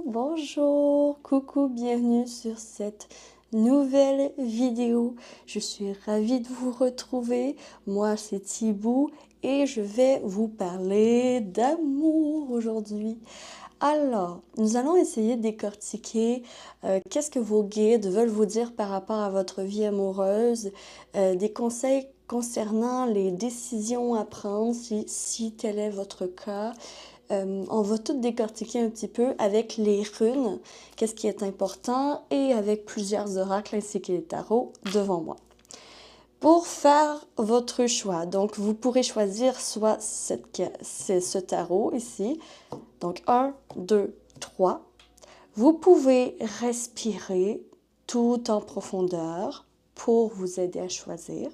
bonjour, coucou, bienvenue sur cette nouvelle vidéo. Je suis ravie de vous retrouver. Moi, c'est Thibou et je vais vous parler d'amour aujourd'hui. Alors, nous allons essayer de décortiquer qu'est-ce que vos guides veulent vous dire par rapport à votre vie amoureuse, des conseils concernant les décisions à prendre si tel est votre cas. On va tout décortiquer un petit peu avec les runes, qu'est-ce qui est important, et avec plusieurs oracles ainsi que les tarots devant moi. Pour faire votre choix, donc vous pourrez choisir soit ce tarot ici, donc 1, 2, 3. Vous pouvez respirer tout en profondeur pour vous aider à choisir.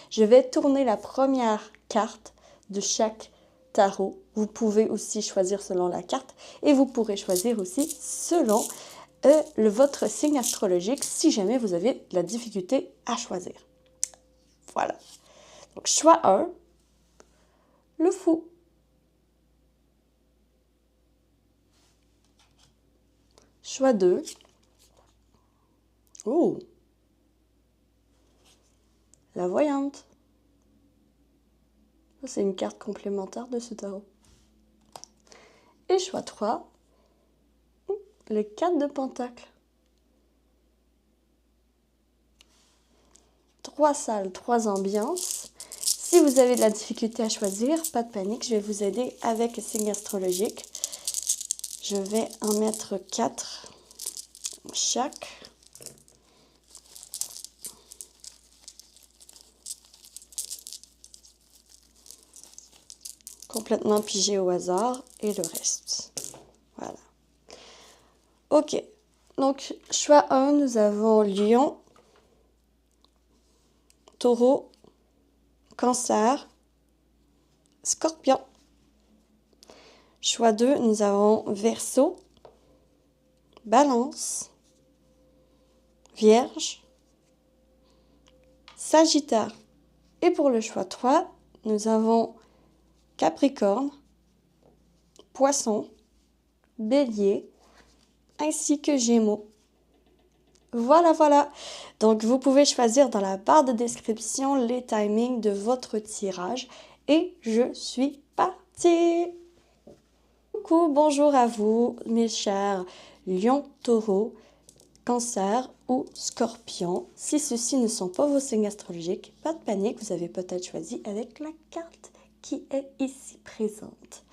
Je vais tourner la première carte de chaque tarot. Vous pouvez aussi choisir selon la carte et vous pourrez choisir aussi selon votre signe astrologique si jamais vous avez de la difficulté à choisir. Voilà. Donc, choix 1, le fou. Choix 2, oh, la voyante. C'est une carte complémentaire de ce tarot. Et choix 3, le 4 de Pentacle. 3 salles, 3 ambiances. Si vous avez de la difficulté à choisir, pas de panique, je vais vous aider avec le signe astrologique. Je vais en mettre 4 chaque. Complètement pigé au hasard et le reste. Voilà. Ok. Donc, choix 1, nous avons Lion, Taureau, Cancer, Scorpion. Choix 2, nous avons Verseau, Balance, Vierge, Sagittaire. Et pour le choix 3, nous avons Capricorne, Poisson, Bélier, ainsi que Gémeaux. Voilà. Donc, vous pouvez choisir dans la barre de description les timings de votre tirage. Et je suis partie! Coucou, bonjour à vous, mes chers Lion, Taureau, Cancer ou Scorpion. Si ceux-ci ne sont pas vos signes astrologiques, pas de panique, vous avez peut-être choisi avec la carte qui est ici présente.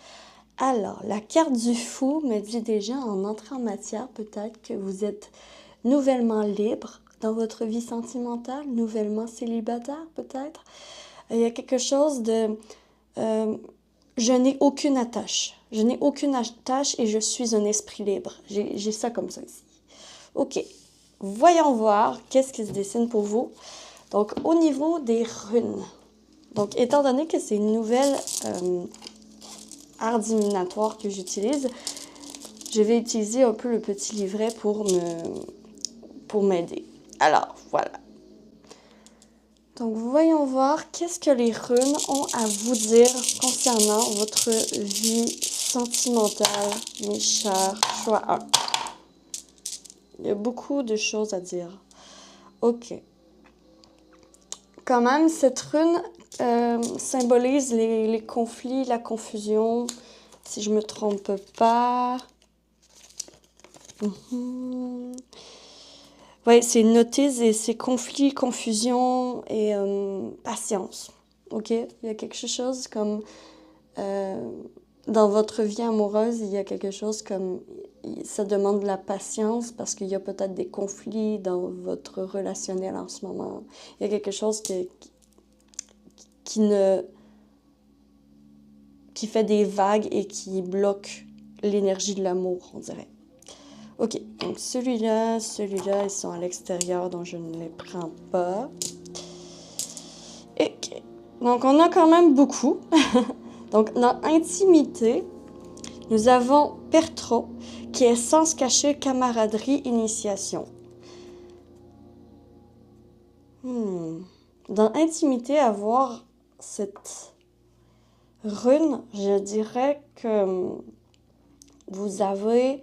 Alors, la carte du fou me dit déjà en entrée en matière, peut-être que vous êtes nouvellement libre dans votre vie sentimentale, nouvellement célibataire peut-être. Il y a quelque chose de... je n'ai aucune attache. Je n'ai aucune attache et je suis un esprit libre. J'ai ça comme ça ici. Ok, voyons voir qu'est-ce qui se dessine pour vous. Donc, au niveau des runes. Donc, étant donné que c'est une nouvelle art divinatoire que j'utilise, je vais utiliser un peu le petit livret pour m'aider. Alors, voilà. Donc, voyons voir qu'est-ce que les runes ont à vous dire concernant votre vie sentimentale, mes chers. Choix 1. Il y a beaucoup de choses à dire. Ok. Quand même, cette rune symbolise les conflits, la confusion, si je me trompe pas. Oui, c'est notice et c'est conflit, confusion et patience. OK? Il y a quelque chose comme... dans votre vie amoureuse, il y a quelque chose comme... Ça demande de la patience parce qu'il y a peut-être des conflits dans votre relationnel en ce moment. Il y a quelque chose qui fait des vagues et qui bloque l'énergie de l'amour, on dirait. Ok, donc celui-là, ils sont à l'extérieur, donc je ne les prends pas. Ok, donc on a quand même beaucoup. Donc dans Intimité, nous avons Pertro, qui est sens caché, camaraderie, initiation. Dans Intimité, avoir cette rune, je dirais que vous avez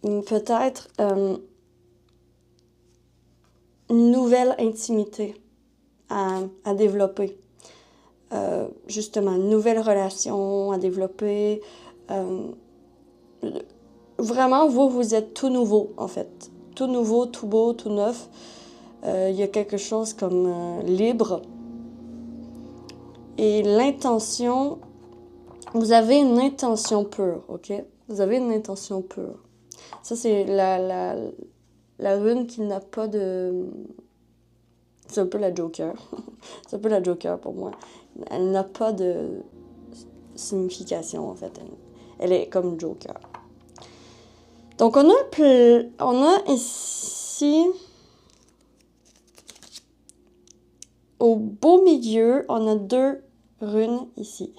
peut-être une nouvelle intimité à développer. Justement, une nouvelle relation à développer. Vraiment, vous êtes tout nouveau, en fait. Tout nouveau, tout beau, tout neuf. Il y a quelque chose comme libre. Et l'intention, vous avez une intention pure, OK? Vous avez une intention pure. Ça, c'est la rune qui n'a pas de... C'est un peu la Joker. C'est un peu la Joker pour moi. Elle n'a pas de signification, en fait. Elle est comme Joker. Donc, on a ici... Au beau milieu, on a 2 runes ici.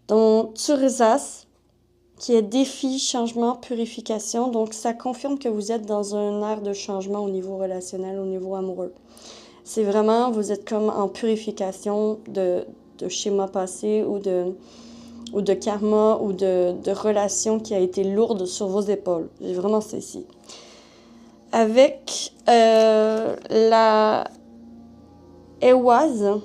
Donc, Turzas, qui est défi, changement, purification. Donc, ça confirme que vous êtes dans un ère de changement au niveau relationnel, au niveau amoureux. C'est vraiment, vous êtes comme en purification de schémas passés ou de karma ou de relations qui a été lourde sur vos épaules. J'ai vraiment ça ici. Avec la Ewaz,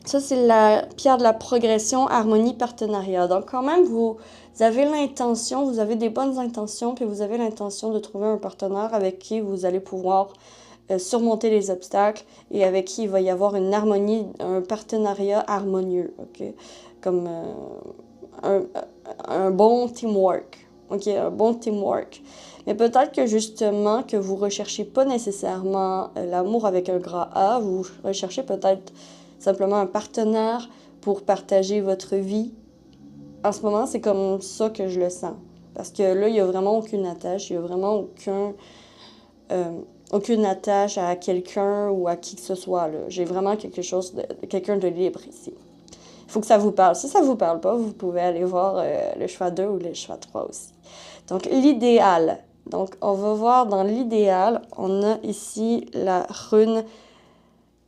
ça c'est la pierre de la progression, harmonie, partenariat. Donc quand même, vous avez l'intention, vous avez des bonnes intentions, puis vous avez l'intention de trouver un partenaire avec qui vous allez pouvoir surmonter les obstacles et avec qui il va y avoir une harmonie, un partenariat harmonieux, OK? Comme un bon teamwork, OK? Un bon teamwork. Mais peut-être que justement, que vous ne recherchez pas nécessairement l'amour avec un grand A, vous recherchez peut-être simplement un partenaire pour partager votre vie. En ce moment, c'est comme ça que je le sens. Parce que là, il n'y a vraiment aucune attache, il n'y a vraiment aucune attache à quelqu'un ou à qui que ce soit. J'ai vraiment quelqu'un de libre ici. Il faut que ça vous parle. Si ça ne vous parle pas, vous pouvez aller voir le choix 2 ou le choix 3 aussi. Donc, l'idéal. Donc, on va voir dans l'idéal, on a ici la rune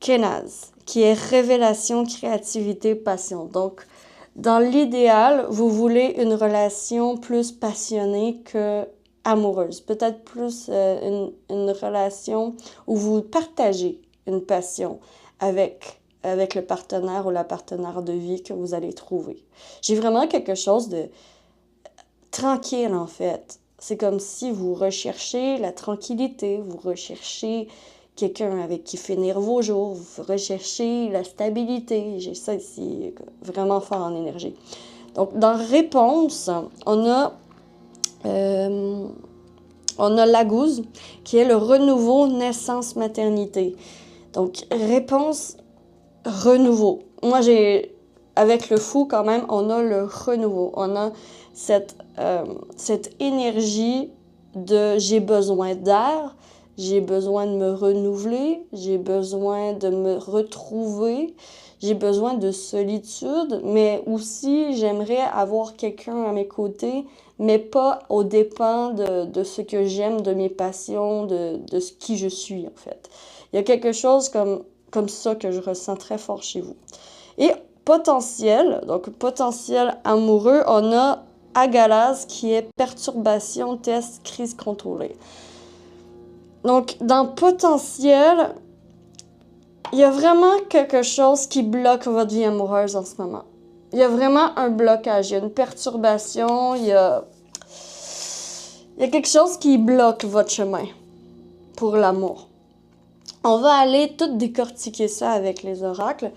Kenaz, qui est révélation, créativité, passion. Donc, dans l'idéal, vous voulez une relation plus passionnée que amoureuse. Peut-être plus une relation où vous partagez une passion avec le partenaire ou la partenaire de vie que vous allez trouver. J'ai vraiment quelque chose de tranquille, en fait. C'est comme si vous recherchez la tranquillité, vous recherchez quelqu'un avec qui finir vos jours, vous recherchez la stabilité. J'ai ça ici vraiment fort en énergie. Donc, dans réponse, on a la gouze, qui est le renouveau naissance-maternité. Donc, réponse, renouveau. Moi, avec le fou, quand même, on a le renouveau. On a cette énergie de j'ai besoin d'air, j'ai besoin de me renouveler, j'ai besoin de me retrouver, j'ai besoin de solitude, mais aussi j'aimerais avoir quelqu'un à mes côtés, mais pas aux dépens de ce que j'aime, de mes passions, de ce qui je suis, en fait. Il y a quelque chose comme ça que je ressens très fort chez vous. Et potentiel, donc potentiel amoureux, on a Agalaz qui est perturbation, test, crise contrôlée. Donc, dans potentiel, il y a vraiment quelque chose qui bloque votre vie amoureuse en ce moment. Il y a vraiment un blocage, il y a une perturbation, il y a quelque chose qui bloque votre chemin pour l'amour. On va aller tout décortiquer ça avec les oracles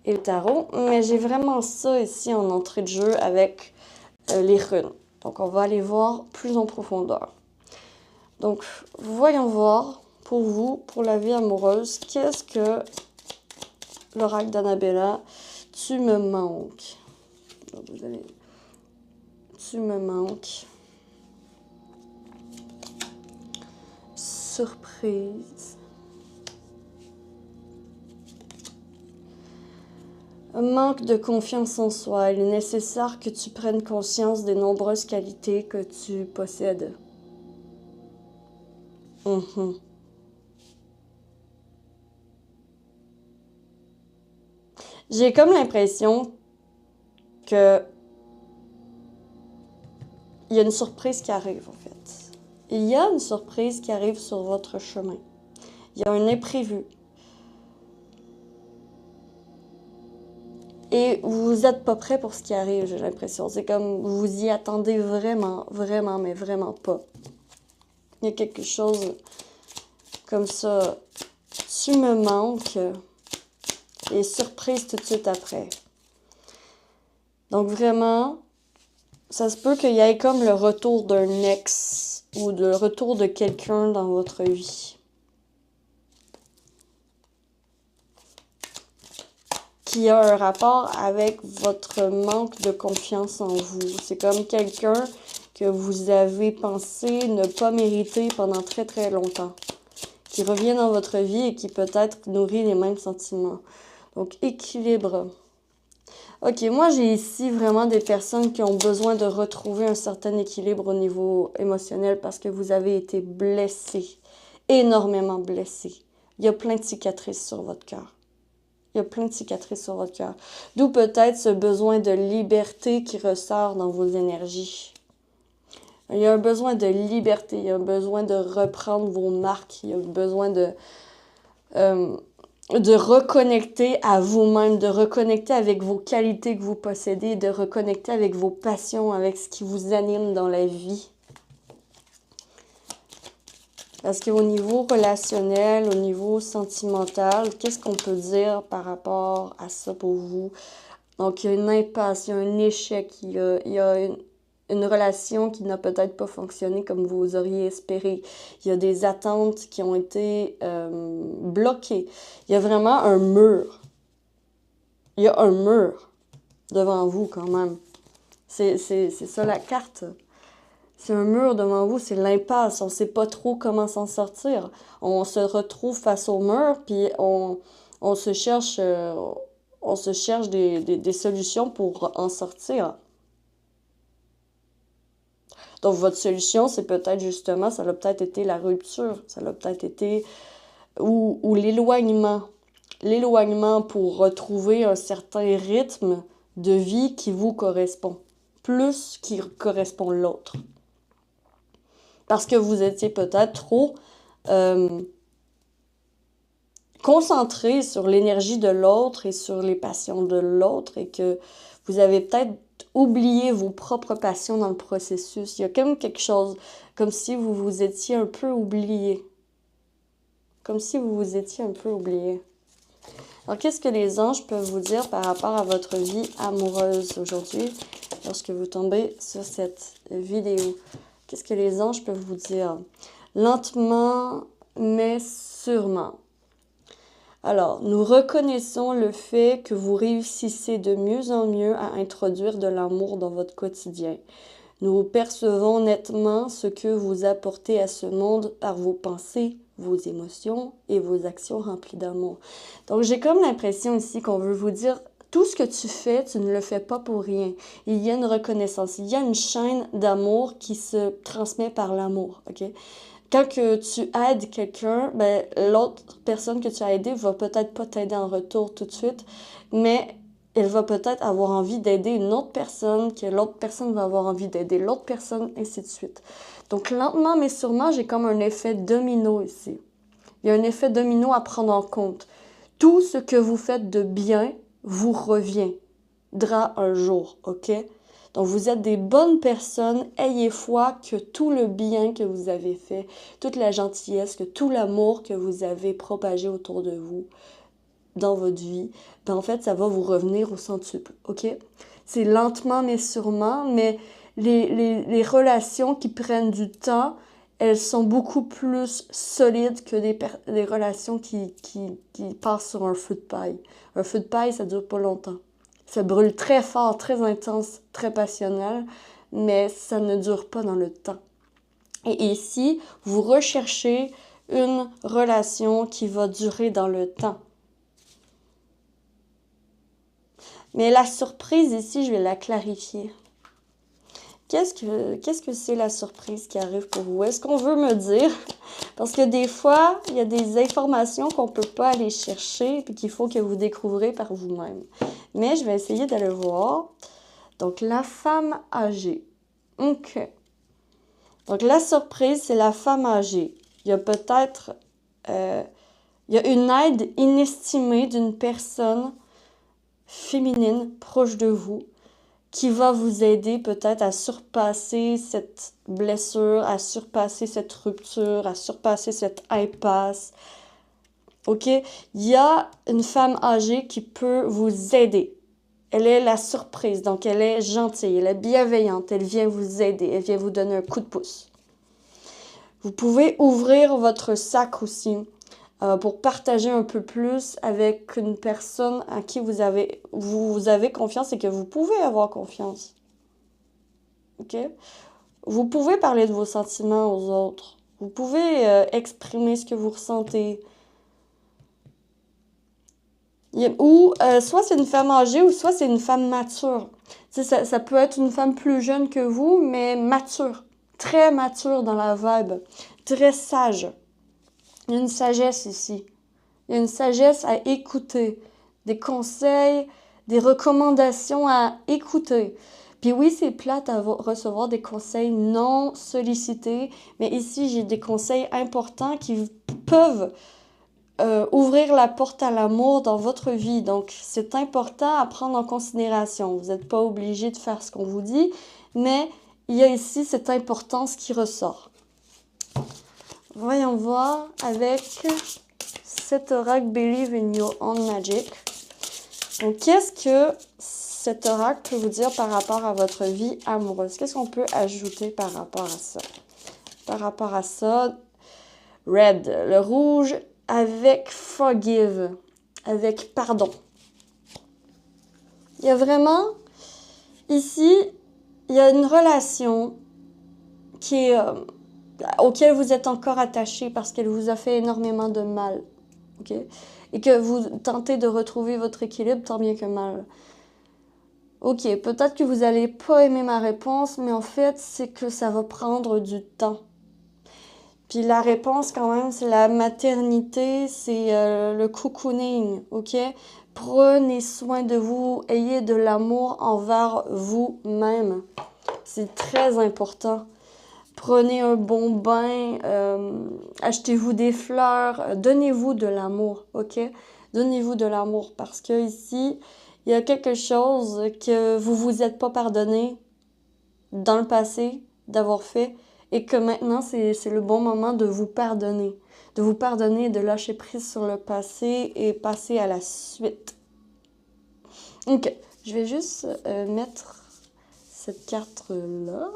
et le tarot, mais j'ai vraiment ça ici en entrée de jeu avec les runes. Donc, on va aller voir plus en profondeur. Donc, voyons voir pour vous, pour la vie amoureuse, qu'est-ce que l'oracle d'Annabella, tu me manques. Tu me manques. Surprise. Un manque de confiance en soi. Il est nécessaire que tu prennes conscience des nombreuses qualités que tu possèdes. J'ai comme l'impression que il y a une surprise qui arrive, en fait. Il y a une surprise qui arrive sur votre chemin. Il y a un imprévu. Et vous n'êtes pas prêt pour ce qui arrive, j'ai l'impression. C'est comme vous y attendez vraiment, vraiment, mais vraiment pas. Il y a quelque chose comme ça. Tu me manques. Et surprise tout de suite après. Donc vraiment, ça se peut qu'il y ait comme le retour d'un ex ou le retour de quelqu'un dans votre vie. Qui a un rapport avec votre manque de confiance en vous. C'est comme quelqu'un que vous avez pensé ne pas mériter pendant très très longtemps. Qui revient dans votre vie et qui peut-être nourrit les mêmes sentiments. Donc, équilibre. Ok, moi j'ai ici vraiment des personnes qui ont besoin de retrouver un certain équilibre au niveau émotionnel parce que vous avez été blessés, énormément blessés. Il y a plein de cicatrices sur votre cœur. Il y a plein de cicatrices sur votre cœur. D'où peut-être ce besoin de liberté qui ressort dans vos énergies. Il y a un besoin de liberté, il y a un besoin de reprendre vos marques, il y a un besoin de reconnecter à vous-même, de reconnecter avec vos qualités que vous possédez, de reconnecter avec vos passions, avec ce qui vous anime dans la vie. Parce qu'au niveau relationnel, au niveau sentimental, qu'est-ce qu'on peut dire par rapport à ça pour vous? Donc, il y a une impasse, il y a un échec, il y a une relation qui n'a peut-être pas fonctionné comme vous auriez espéré. Il y a des attentes qui ont été bloquées. Il y a vraiment un mur. Il y a un mur devant vous quand même. C'est ça la carte. C'est un mur devant vous, c'est l'impasse. On ne sait pas trop comment s'en sortir. On se retrouve face au mur, puis on se cherche, des solutions pour en sortir. Donc, votre solution, c'est peut-être justement, ça a peut-être été la rupture, ça a peut-être été, ou l'éloignement. L'éloignement pour retrouver un certain rythme de vie qui vous correspond, plus qui correspond l'autre. Parce que vous étiez peut-être trop concentré sur l'énergie de l'autre et sur les passions de l'autre et que vous avez peut-être oublié vos propres passions dans le processus. Il y a comme quelque chose, comme si vous vous étiez un peu oublié. Comme si vous vous étiez un peu oublié. Alors, qu'est-ce que les anges peuvent vous dire par rapport à votre vie amoureuse aujourd'hui lorsque vous tombez sur cette vidéo? Qu'est-ce que les anges peuvent vous dire? Lentement, mais sûrement. Alors, nous reconnaissons le fait que vous réussissez de mieux en mieux à introduire de l'amour dans votre quotidien. Nous percevons nettement ce que vous apportez à ce monde par vos pensées, vos émotions et vos actions remplies d'amour. Donc, j'ai comme l'impression ici qu'on veut vous dire, tout ce que tu fais, tu ne le fais pas pour rien. Il y a une reconnaissance, il y a une chaîne d'amour qui se transmet par l'amour, ok? Quand que tu aides quelqu'un, ben, l'autre personne que tu as aidée va peut-être pas t'aider en retour tout de suite, mais elle va peut-être avoir envie d'aider une autre personne, que l'autre personne va avoir envie d'aider l'autre personne, ainsi de suite. Donc, lentement mais sûrement, j'ai comme un effet domino ici. Il y a un effet domino à prendre en compte. Tout ce que vous faites de bien vous reviendra un jour, ok? Donc, vous êtes des bonnes personnes. Ayez foi que tout le bien que vous avez fait, toute la gentillesse, que tout l'amour que vous avez propagé autour de vous, dans votre vie, ben en fait, ça va vous revenir au centuple, ok? C'est lentement mais sûrement, mais les relations qui prennent du temps, elles sont beaucoup plus solides que des relations qui passent sur un feu de paille. Un feu de paille, ça dure pas longtemps. Ça brûle très fort, très intense, très passionnel, mais ça ne dure pas dans le temps. Et ici, vous recherchez une relation qui va durer dans le temps. Mais la surprise ici, je vais la clarifier. Qu'est-ce que c'est la surprise qui arrive pour vous? Est-ce qu'on veut me dire? Parce que des fois, il y a des informations qu'on ne peut pas aller chercher et qu'il faut que vous découvrez par vous-même. Mais je vais essayer d'aller voir. Donc, la femme âgée. OK. Donc, la surprise, c'est la femme âgée. Il y a peut-être... il y a une aide inestimée d'une personne féminine proche de vous qui va vous aider peut-être à surpasser cette blessure, à surpasser cette rupture, à surpasser cette impasse. OK? Il y a une femme âgée qui peut vous aider. Elle est la surprise, donc elle est gentille, elle est bienveillante, elle vient vous aider, elle vient vous donner un coup de pouce. Vous pouvez ouvrir votre sac aussi pour partager un peu plus avec une personne à qui vous avez confiance et que vous pouvez avoir confiance. OK? Vous pouvez parler de vos sentiments aux autres. Vous pouvez exprimer ce que vous ressentez. Ou soit c'est une femme âgée ou soit c'est une femme mature. Ça peut être une femme plus jeune que vous, mais mature. Très mature dans la vibe. Très sage. Il y a une sagesse ici. Il y a une sagesse à écouter. Des conseils, des recommandations à écouter. Puis oui, c'est plate à recevoir des conseils non sollicités, mais ici, j'ai des conseils importants qui peuvent ouvrir la porte à l'amour dans votre vie. Donc, c'est important à prendre en considération. Vous n'êtes pas obligé de faire ce qu'on vous dit, mais il y a ici cette importance qui ressort. Voyons voir avec cet oracle Believe in Your Own Magic. Donc, qu'est-ce que cet oracle peut vous dire par rapport à votre vie amoureuse? Qu'est-ce qu'on peut ajouter par rapport à ça? Par rapport à ça, Red, le rouge, avec Forgive, avec pardon. Il y a vraiment, ici, il y a une relation qui est, auquel vous êtes encore attaché parce qu'elle vous a fait énormément de mal. Okay? Et que vous tentez de retrouver votre équilibre tant bien que mal. OK, peut-être que vous n'allez pas aimer ma réponse, mais en fait, c'est que ça va prendre du temps. Puis la réponse, quand même, c'est la maternité, c'est le cocooning, OK? Prenez soin de vous, ayez de l'amour envers vous-même. C'est très important. Prenez un bon bain, achetez-vous des fleurs, donnez-vous de l'amour, OK? Donnez-vous de l'amour parce que ici, il y a quelque chose que vous vous êtes pas pardonné dans le passé d'avoir fait et que maintenant, c'est le bon moment de vous pardonner. De vous pardonner, de lâcher prise sur le passé et passer à la suite. OK, je vais juste mettre cette carte-là.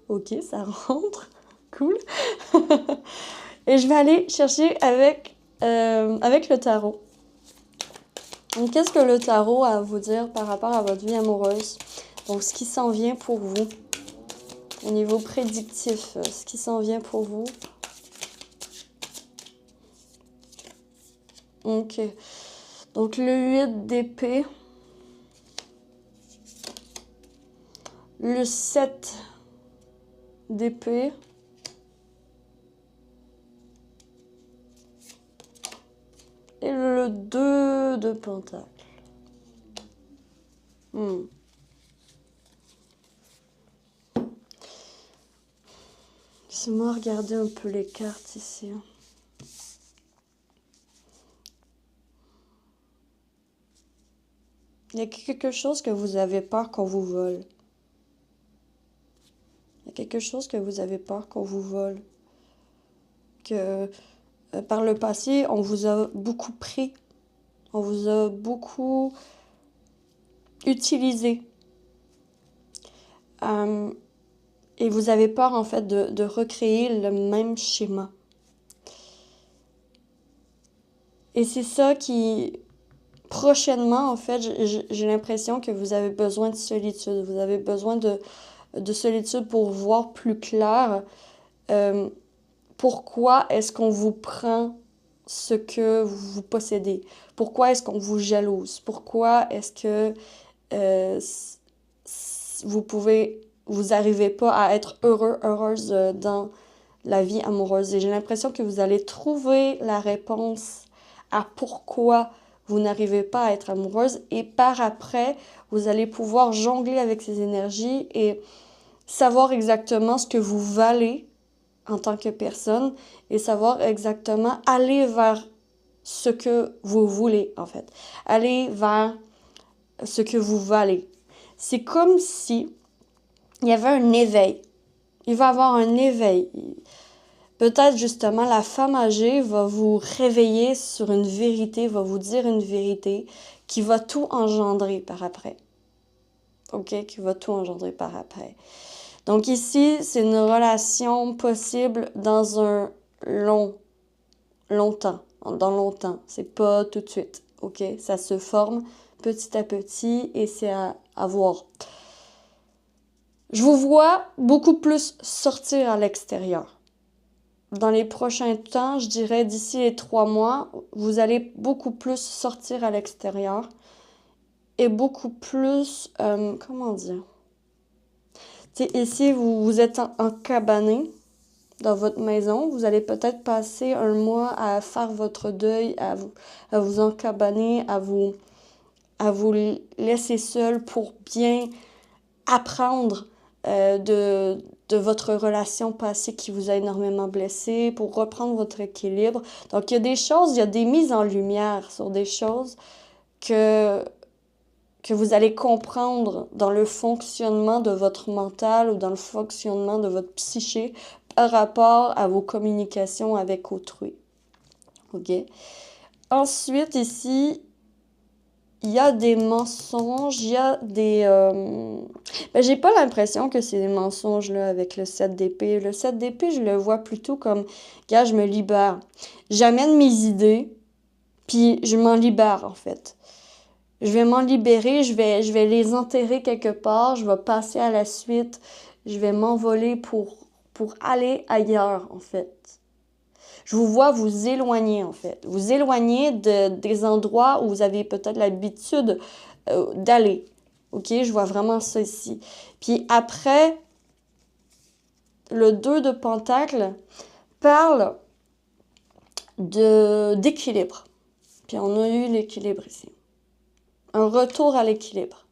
OK, ça rentre. Cool. Et je vais aller chercher avec le tarot. Donc, qu'est-ce que le tarot a à vous dire par rapport à votre vie amoureuse? Donc, ce qui s'en vient pour vous. Au niveau prédictif, ce qui s'en vient pour vous. OK. Donc, le 8 d'épée. Le 7 d'épée. Et le 2 de pentacle. Laissez-moi regarder un peu les cartes ici. Il y a quelque chose que vous avez peur qu'on vous vole. Il y a quelque chose que vous avez peur qu'on vous vole. Que par le passé, on vous a beaucoup pris. On vous a beaucoup utilisé. Et vous avez peur, en fait, de recréer le même schéma. Et c'est ça qui... Prochainement, en fait, j'ai l'impression que vous avez besoin de solitude. Vous avez besoin de solitude pour voir plus clair pourquoi est-ce qu'on vous prend ce que vous possédez. Pourquoi est-ce qu'on vous jalouse. Pourquoi est-ce que vous n'arrivez pas à être heureuse dans la vie amoureuse. Et j'ai l'impression que vous allez trouver la réponse à pourquoi vous n'arrivez pas à être amoureuse. Et par après, vous allez pouvoir jongler avec ces énergies et savoir exactement ce que vous valez en tant que personne et savoir exactement aller vers ce que vous voulez, en fait. Aller vers ce que vous valez. C'est comme si il y avait un éveil. Il va y avoir un éveil. Peut-être justement la femme âgée va vous réveiller sur une vérité, va vous dire une vérité qui va tout engendrer par après. OK? Qui va tout engendrer par après. Donc ici, c'est une relation possible dans un longtemps. Dans longtemps. C'est pas tout de suite. OK? Ça se forme petit à petit et c'est à voir. Je vous vois beaucoup plus sortir à l'extérieur. Dans les prochains temps, je dirais d'ici les 3 mois, vous allez beaucoup plus sortir à l'extérieur et beaucoup plus, comment dire? T'sais, ici, vous êtes encabané dans votre maison. Vous allez peut-être passer un mois à faire votre deuil, à vous encabaner, à vous laisser seul pour bien apprendre de votre relation passée qui vous a énormément blessé, pour reprendre votre équilibre. Donc, il y a des choses, il y a des mises en lumière sur des choses que vous allez comprendre dans le fonctionnement de votre mental ou dans le fonctionnement de votre psyché par rapport à vos communications avec autrui. OK? Ensuite, ici, il y a des mensonges, il y a des... j'ai pas l'impression que c'est des mensonges là, avec le 7 d'épée. Le 7 d'épée, je le vois plutôt comme, gars, je me libère. J'amène mes idées, puis je m'en libère, en fait. Je vais m'en libérer, je vais les enterrer quelque part, je vais passer à la suite, je vais m'envoler pour aller ailleurs, en fait. Je vous vois vous éloigner, en fait. Vous éloigner des endroits où vous avez peut-être l'habitude d'aller. OK? Je vois vraiment ça ici. Puis après, le 2 de Pentacle parle d'équilibre. Puis on a eu l'équilibre ici. Un retour à l'équilibre.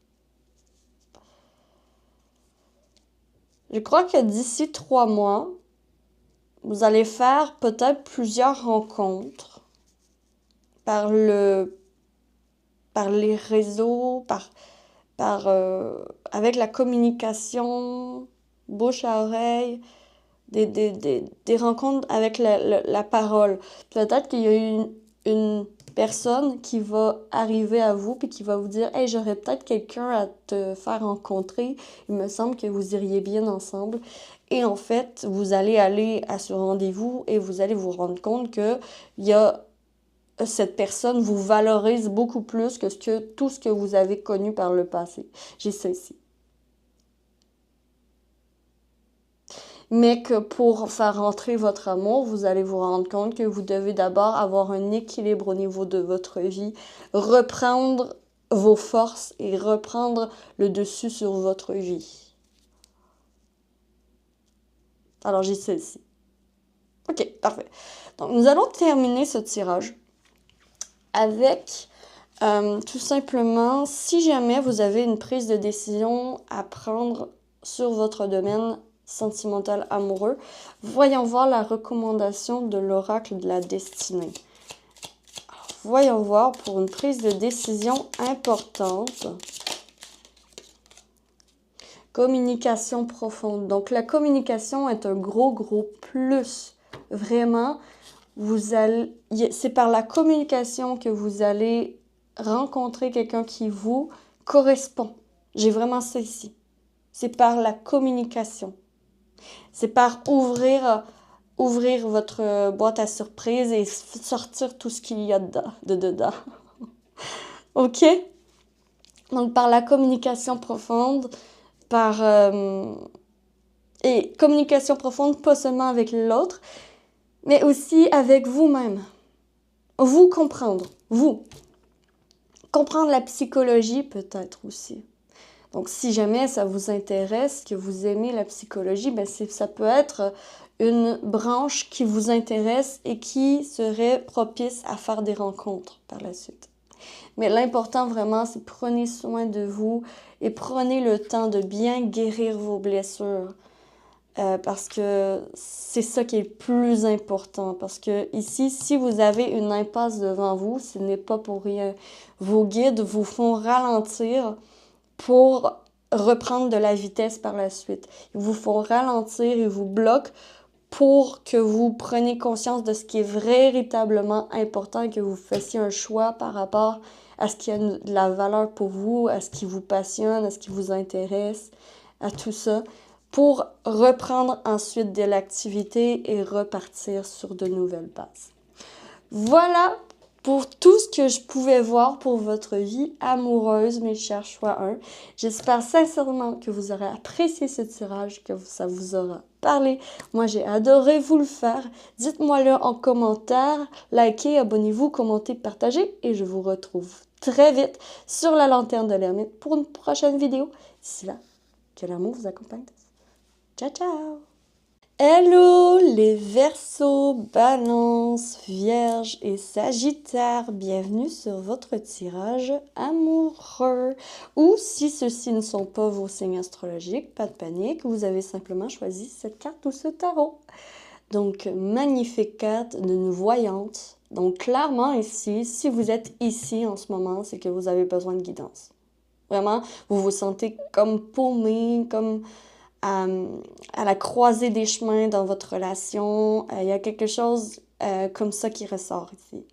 Je crois que d'ici 3 mois, vous allez faire peut-être plusieurs rencontres par les réseaux, avec la communication, bouche à oreille, des rencontres avec la parole. Peut-être qu'il y a une personne qui va arriver à vous puis qui va vous dire « Hey, j'aurais peut-être quelqu'un à te faire rencontrer. Il me semble que vous iriez bien ensemble. » Et en fait, vous allez aller à ce rendez-vous et vous allez vous rendre compte que cette personne vous valorise beaucoup plus que tout ce que vous avez connu par le passé. J'ai ça ici. Mais que pour faire rentrer votre amour, vous allez vous rendre compte que vous devez d'abord avoir un équilibre au niveau de votre vie, reprendre vos forces et reprendre le dessus sur votre vie. Alors, j'ai ça ici. OK, parfait. Donc, nous allons terminer ce tirage avec tout simplement, si jamais vous avez une prise de décision à prendre sur votre domaine sentimental amoureux, voyons voir la recommandation de l'oracle de la destinée. Alors, voyons voir pour une prise de décision importante. Communication profonde. Donc, la communication est un gros plus. Vraiment, c'est par la communication que vous allez rencontrer quelqu'un qui vous correspond. J'ai vraiment ça ici. C'est par la communication. C'est par ouvrir votre boîte à surprise et sortir tout ce qu'il y a dedans. OK? Donc, par la communication profonde, et communication profonde, pas seulement avec l'autre, mais aussi avec vous-même. Vous comprendre. Vous. Comprendre la psychologie peut-être aussi. Donc, si jamais ça vous intéresse, que vous aimez la psychologie, ben ça peut être une branche qui vous intéresse et qui serait propice à faire des rencontres par la suite. Mais l'important vraiment, c'est prenez soin de vous et prenez le temps de bien guérir vos blessures. parce que c'est ça qui est le plus important. Parce que ici, si vous avez une impasse devant vous, ce n'est pas pour rien. Vos guides vous font ralentir pour reprendre de la vitesse par la suite. Ils vous font ralentir, ils vous bloquent pour que vous preniez conscience de ce qui est véritablement important et que vous fassiez un choix par rapport à ce qui a de la valeur pour vous, à ce qui vous passionne, à ce qui vous intéresse, à tout ça, pour reprendre ensuite de l'activité et repartir sur de nouvelles bases. Voilà pour tout ce que je pouvais voir pour votre vie amoureuse, mes chers choix 1. J'espère sincèrement que vous aurez apprécié ce tirage, que ça vous aura parlé. Moi, j'ai adoré vous le faire. Dites-moi-le en commentaire, likez, abonnez-vous, commentez, partagez et je vous retrouve très vite sur la lanterne de l'ermite pour une prochaine vidéo. D'ici là, que l'amour vous accompagne. Ciao, ciao! Hello les Verseaux, Balance, Vierge et Sagittaire, bienvenue sur votre tirage amoureux. Ou si ceux-ci ne sont pas vos signes astrologiques, pas de panique, vous avez simplement choisi cette carte ou ce tarot. Donc, magnifique carte d'une voyante. Donc, clairement ici, si vous êtes ici en ce moment, c'est que vous avez besoin de guidance. Vraiment, vous vous sentez comme paumé, comme à la croisée des chemins dans votre relation. Il y a quelque chose comme ça qui ressort ici.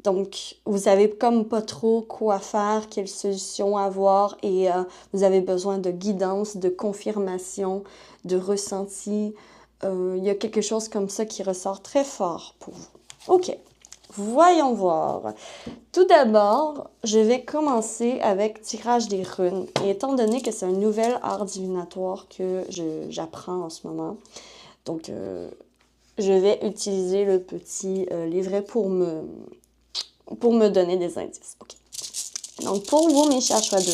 Donc, vous savez comme pas trop quoi faire, quelle solution avoir et vous avez besoin de guidance, de confirmation, de ressenti. Il y a quelque chose comme ça qui ressort très fort pour vous. OK. Voyons voir. Tout d'abord, je vais commencer avec tirage des runes. Et étant donné que c'est un nouvel art divinatoire que j'apprends en ce moment, donc je vais utiliser le petit livret pour me donner des indices. Okay. Donc pour vous, mes chers choix 2,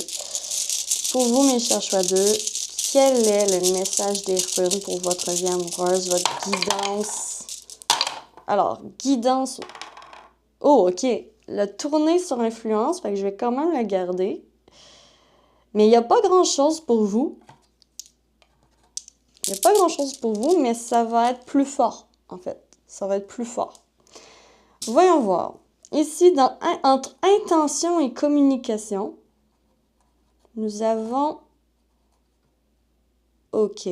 quel est le message des runes pour votre vie amoureuse, votre guidance? Alors, guidance... Oh, OK. La tournée sur influence, fait que je vais quand même la garder. Mais il n'y a pas grand-chose pour vous. Il n'y a pas grand-chose pour vous, mais ça va être plus fort, en fait. Ça va être plus fort. Voyons voir. Ici, entre intention et communication, nous avons... OK.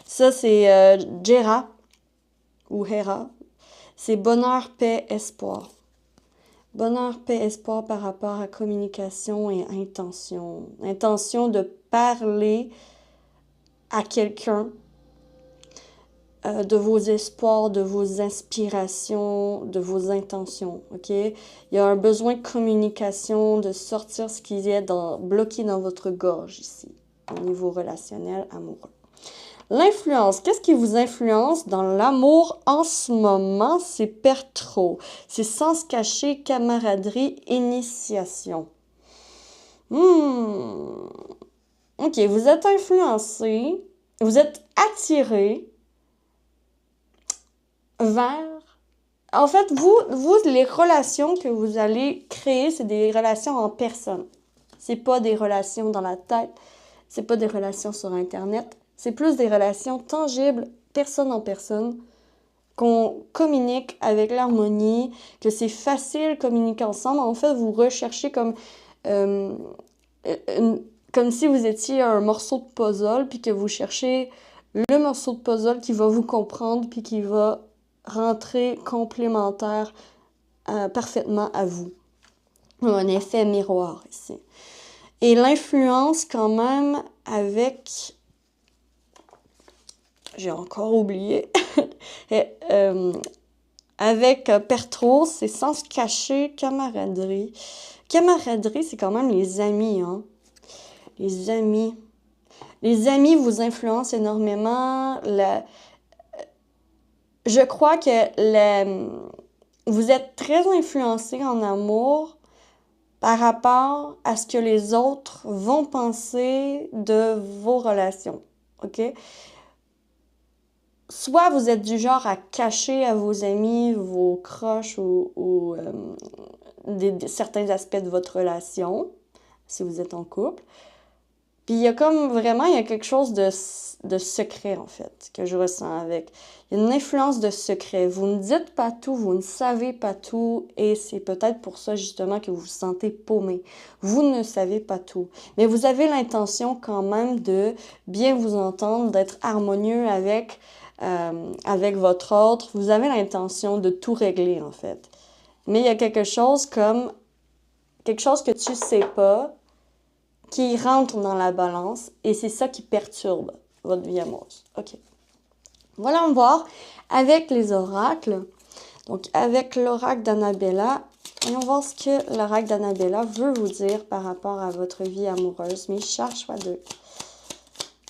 Ça, c'est Jera, ou Hera. C'est bonheur, paix, espoir. Bonheur, paix, espoir par rapport à communication et intention. Intention de parler à quelqu'un de vos espoirs, de vos inspirations, de vos intentions, OK? Il y a un besoin de communication, de sortir ce qui est bloqué dans votre gorge ici, au niveau relationnel, amoureux. L'influence, qu'est-ce qui vous influence dans l'amour en ce moment? C'est perdre trop. C'est sens caché, camaraderie, initiation. OK, vous êtes influencé, vous êtes attiré vers... En fait, vous, les relations que vous allez créer, c'est des relations en personne. C'est pas des relations dans la tête, c'est pas des relations sur Internet. C'est plus des relations tangibles, personne en personne, qu'on communique avec l'harmonie, que c'est facile de communiquer ensemble. En fait, vous recherchez comme si vous étiez un morceau de puzzle, puis que vous cherchez le morceau de puzzle qui va vous comprendre, puis qui va rentrer complémentaire parfaitement à vous. Un effet miroir ici. Et l'influence quand même avec... J'ai encore oublié. Avec Pertros, c'est sens caché, camaraderie. Camaraderie, c'est quand même les amis, hein. Les amis. Les amis vous influencent énormément. Je crois que vous êtes très influencé en amour par rapport à ce que les autres vont penser de vos relations. OK? Soit vous êtes du genre à cacher à vos amis vos crushs ou certains aspects de votre relation, si vous êtes en couple. Puis il y a comme vraiment, il y a quelque chose de secret, en fait, que je ressens avec. Il y a une influence de secret. Vous ne dites pas tout, vous ne savez pas tout, et c'est peut-être pour ça, justement, que vous vous sentez paumé. Vous ne savez pas tout. Mais vous avez l'intention quand même de bien vous entendre, d'être harmonieux avec votre autre. Vous avez l'intention de tout régler, en fait. Mais il y a quelque chose que tu sais pas, qui rentre dans la balance, et c'est ça qui perturbe votre vie amoureuse. OK. Voilà, on va voir avec les oracles. Donc, avec l'oracle d'Annabella, voyons voir ce que l'oracle d'Annabella veut vous dire par rapport à votre vie amoureuse. Mais charge fois 2.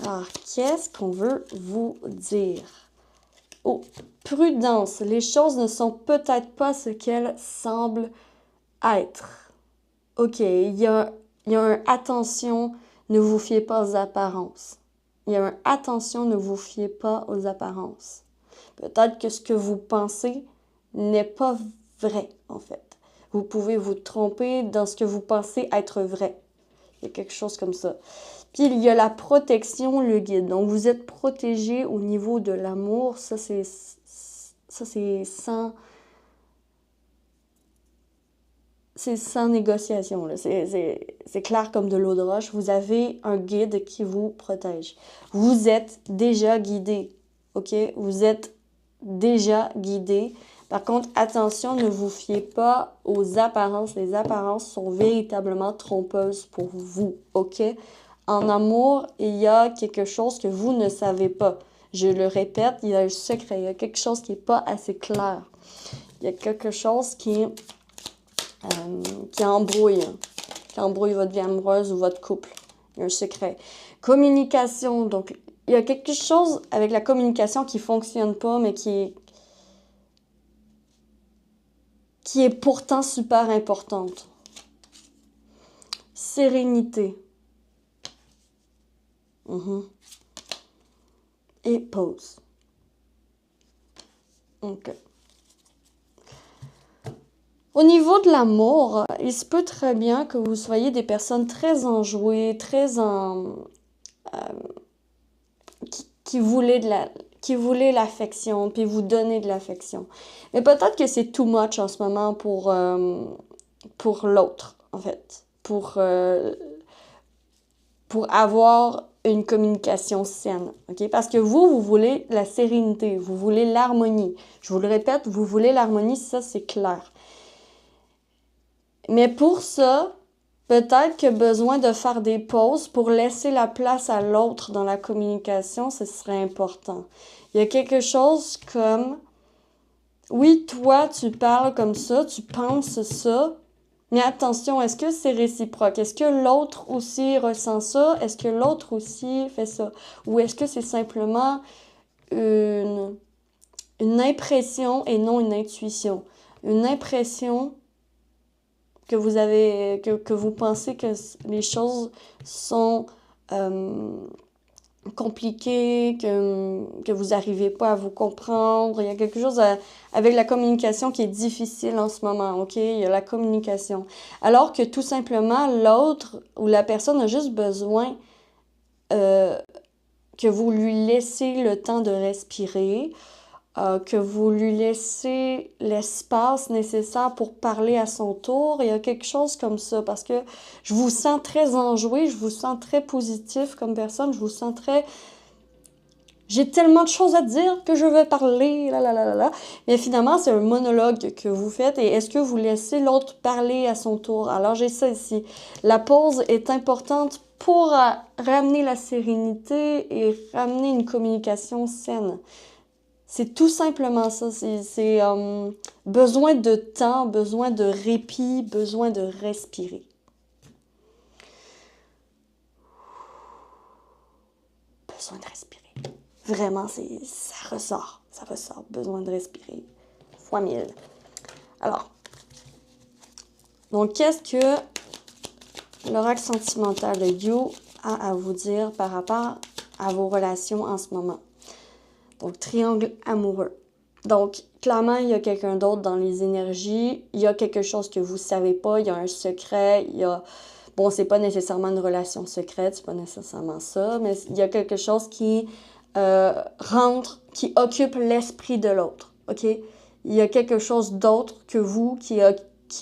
Alors, qu'est-ce qu'on veut vous dire? Oh, prudence. Les choses ne sont peut-être pas ce qu'elles semblent être. OK, il y a un attention, ne vous fiez pas aux apparences. Il y a un attention, ne vous fiez pas aux apparences. Peut-être que ce que vous pensez n'est pas vrai, en fait. Vous pouvez vous tromper dans ce que vous pensez être vrai. Il y a quelque chose comme ça. Puis il y a la protection, le guide. Donc vous êtes protégé au niveau de l'amour. Ça, c'est sans... C'est sans négociation, là. C'est clair comme de l'eau de roche. Vous avez un guide qui vous protège. Vous êtes déjà guidé, OK? Vous êtes déjà guidé. Par contre, attention, ne vous fiez pas aux apparences. Les apparences sont véritablement trompeuses pour vous, OK? En amour, il y a quelque chose que vous ne savez pas. Je le répète, il y a un secret. Il y a quelque chose qui n'est pas assez clair. Il y a quelque chose qui embrouille votre vie amoureuse ou votre couple. Il y a un secret. Communication. Donc, il y a quelque chose avec la communication qui ne fonctionne pas, mais qui est pourtant super importante. Sérénité. Et pause. OK. Au niveau de l'amour, il se peut très bien que vous soyez des personnes très enjouées, qui voulaient l'affection, puis vous donner de l'affection. Mais peut-être que c'est too much en ce moment pour l'autre, en fait. Pour avoir une communication saine, OK? Parce que vous voulez la sérénité, vous voulez l'harmonie. Je vous le répète, vous voulez l'harmonie, ça c'est clair. Mais pour ça, peut-être que besoin de faire des pauses pour laisser la place à l'autre dans la communication, ce serait important. Il y a quelque chose comme, oui, toi, tu parles comme ça, tu penses ça, mais attention, est-ce que c'est réciproque? Est-ce que l'autre aussi ressent ça? Est-ce que l'autre aussi fait ça? Ou est-ce que c'est simplement une impression et non une intuition? Une impression que vous avez, que vous pensez que les choses sont compliquées, que vous n'arrivez pas à vous comprendre. Il y a quelque chose avec la communication qui est difficile en ce moment, OK? Il y a la communication. Alors que tout simplement, l'autre ou la personne a juste besoin que vous lui laissiez le temps de respirer, que vous lui laissez l'espace nécessaire pour parler à son tour. Il y a quelque chose comme ça, parce que je vous sens très enjoué, je vous sens très positif comme personne, je vous sens très... J'ai tellement de choses à dire que je vais parler, là. Mais finalement, c'est un monologue que vous faites, et est-ce que vous laissez l'autre parler à son tour? Alors, j'ai ça ici. La pause est importante pour ramener la sérénité et ramener une communication saine. C'est tout simplement ça. C'est besoin de temps, besoin de répit, besoin de respirer. Besoin de respirer. Vraiment, ça ressort. Besoin de respirer. Fois 1000. Alors, donc, qu'est-ce que l'oracle sentimental de You a à vous dire par rapport à vos relations en ce moment? Donc, triangle amoureux. Donc, clairement, il y a quelqu'un d'autre dans les énergies. Il y a quelque chose que vous ne savez pas. Il y a un secret. Il y a Bon, c'est pas nécessairement une relation secrète, c'est pas nécessairement ça, mais il y a quelque chose qui rentre, qui occupe l'esprit de l'autre, OK? Il y a quelque chose d'autre que vous qui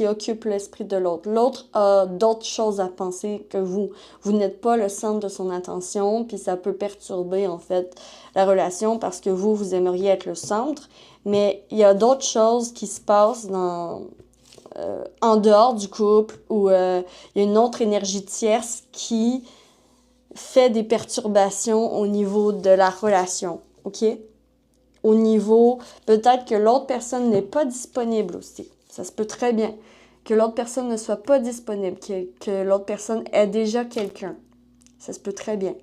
occupe l'esprit de l'autre. L'autre a d'autres choses à penser que vous. Vous n'êtes pas le centre de son attention, puis ça peut perturber, en fait, la relation parce que vous aimeriez être le centre, mais il y a d'autres choses qui se passent en dehors du couple ou il y a une autre énergie tierce qui fait des perturbations au niveau de la relation, OK? Au niveau, peut-être que l'autre personne n'est pas disponible aussi. Ça se peut très bien que l'autre personne ne soit pas disponible, que l'autre personne ait déjà quelqu'un. Ça se peut très bien.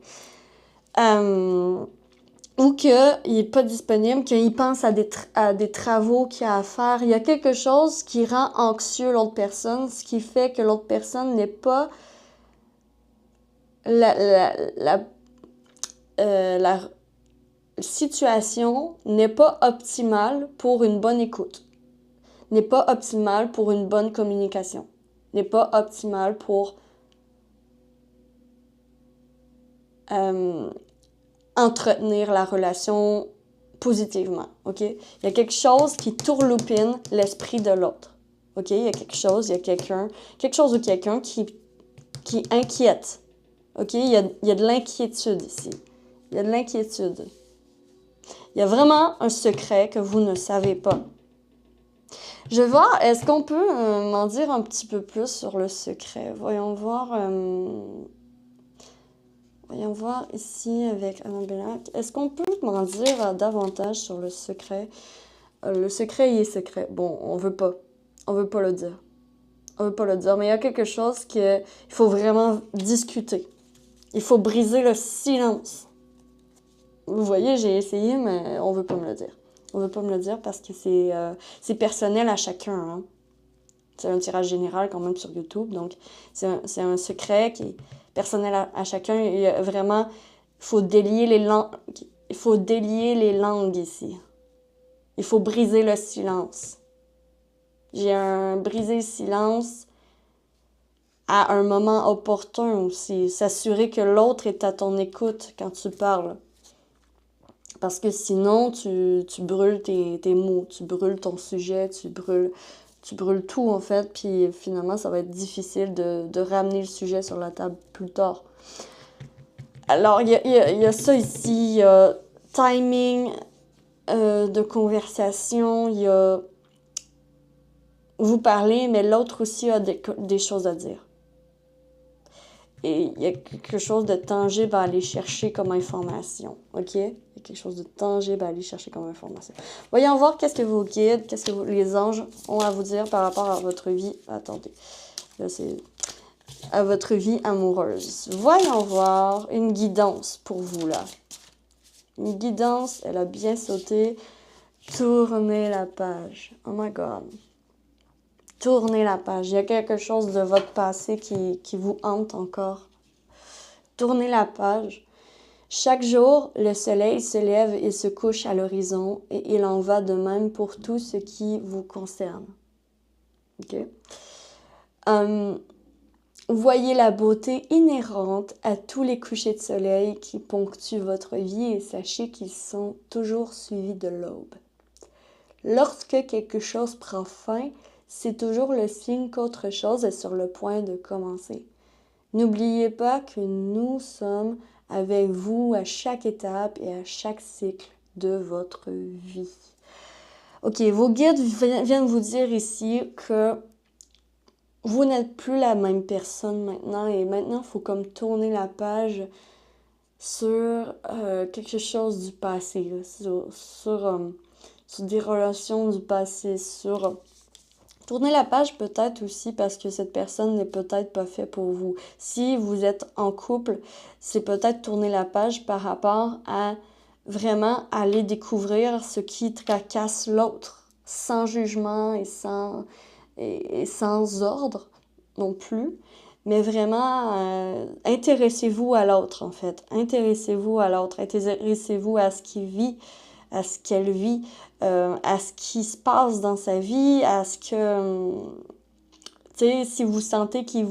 Ou qu'il n'est pas disponible, qu'il pense à des travaux qu'il a à faire. Il y a quelque chose qui rend anxieux l'autre personne, ce qui fait que l'autre personne n'est pas la situation n'est pas optimale pour une bonne écoute, n'est pas optimale pour une bonne communication, n'est pas optimale pour entretenir la relation positivement, OK? Il y a quelque chose qui tourloupine l'esprit de l'autre, OK? Il y a quelque chose ou quelqu'un qui inquiète, OK? Il y a de l'inquiétude ici. Il y a de l'inquiétude. Il y a vraiment un secret que vous ne savez pas. Je vais voir, est-ce qu'on peut m'en dire un petit peu plus sur le secret? Voyons voir ici avec Annabella. Est-ce qu'on peut m'en dire davantage sur le secret? Le secret, il est secret. Bon, on veut pas. On veut pas le dire. On veut pas le dire. Mais il y a quelque chose qu'il faut vraiment discuter. Il faut briser le silence. Vous voyez, j'ai essayé, mais on veut pas me le dire. On veut pas me le dire parce que c'est personnel à chacun. Hein. C'est un tirage général quand même sur YouTube. Donc, c'est un secret qui est personnel à chacun. Il y a vraiment, il faut délier les langues ici. Il faut briser le silence. J'ai brisé le silence à un moment opportun aussi. S'assurer que l'autre est à ton écoute quand tu parles. Parce que sinon, tu brûles tes mots, tu brûles ton sujet, tu brûles tout en fait, puis finalement, ça va être difficile de ramener le sujet sur la table plus tard. Alors, il y a ça ici, il y a timing de conversation, il y a vous parlez, mais l'autre aussi a des choses à dire. Et il y a quelque chose de tangible à aller chercher comme information, OK? Il y a quelque chose de tangible à aller chercher comme information. Voyons voir qu'est-ce que vos guides, les anges ont à vous dire par rapport à votre vie. Attendez, là c'est à votre vie amoureuse. Voyons voir une guidance pour vous, là. Une guidance, elle a bien sauté. Tournez la page. Oh my God. Tournez la page. Il y a quelque chose de votre passé qui vous hante encore. Tournez la page. Chaque jour, le soleil se lève et se couche à l'horizon et il en va de même pour tout ce qui vous concerne. OK? Voyez la beauté inhérente à tous les couchers de soleil qui ponctuent votre vie et sachez qu'ils sont toujours suivis de l'aube. Lorsque quelque chose prend fin, c'est toujours le signe qu'autre chose est sur le point de commencer. N'oubliez pas que nous sommes avec vous à chaque étape et à chaque cycle de votre vie. OK, vos guides viennent vous dire ici que vous n'êtes plus la même personne maintenant et maintenant, il faut comme tourner la page sur quelque chose du passé, là, sur des relations du passé, sur tourner la page peut-être aussi parce que cette personne n'est peut-être pas faite pour vous. Si vous êtes en couple, c'est peut-être tourner la page par rapport à vraiment aller découvrir ce qui tracasse l'autre, sans jugement et sans ordre non plus. Mais vraiment, intéressez-vous à l'autre en fait. Intéressez-vous à l'autre. Intéressez-vous à ce qu'il vit, à ce qu'elle vit, à ce qui se passe dans sa vie, à ce que... Si vous sentez qu'il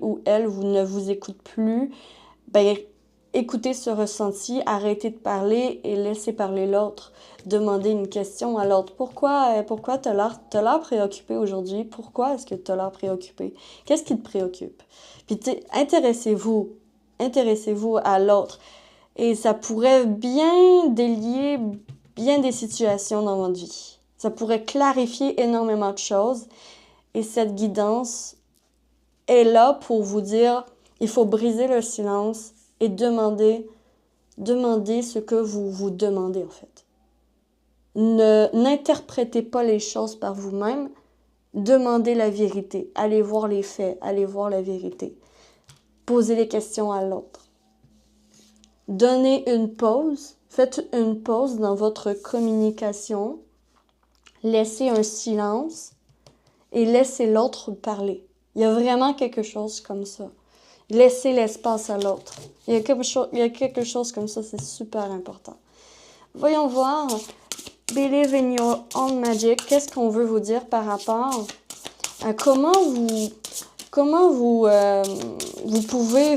ou elle ne vous écoute plus, ben, écoutez ce ressenti, arrêtez de parler et laissez parler l'autre. Demandez une question à l'autre. Pourquoi t'as l'air préoccupé aujourd'hui? Pourquoi est-ce que t'as l'air préoccupé? Qu'est-ce qui te préoccupe? Puis, intéressez-vous à l'autre. Et ça pourrait bien délier bien des situations dans votre vie. Ça pourrait clarifier énormément de choses. Et cette guidance est là pour vous dire, il faut briser le silence et demander ce que vous vous demandez en fait. N'interprétez pas les choses par vous-même, demandez la vérité, allez voir les faits, allez voir la vérité. Posez les questions à l'autre. Donnez une pause, faites une pause dans votre communication, laissez un silence et laissez l'autre parler. Il y a vraiment quelque chose comme ça. Laissez l'espace à l'autre. Il y a quelque chose comme ça, c'est super important. Voyons voir, Believe in your own magic, qu'est-ce qu'on veut vous dire par rapport à comment vous pouvez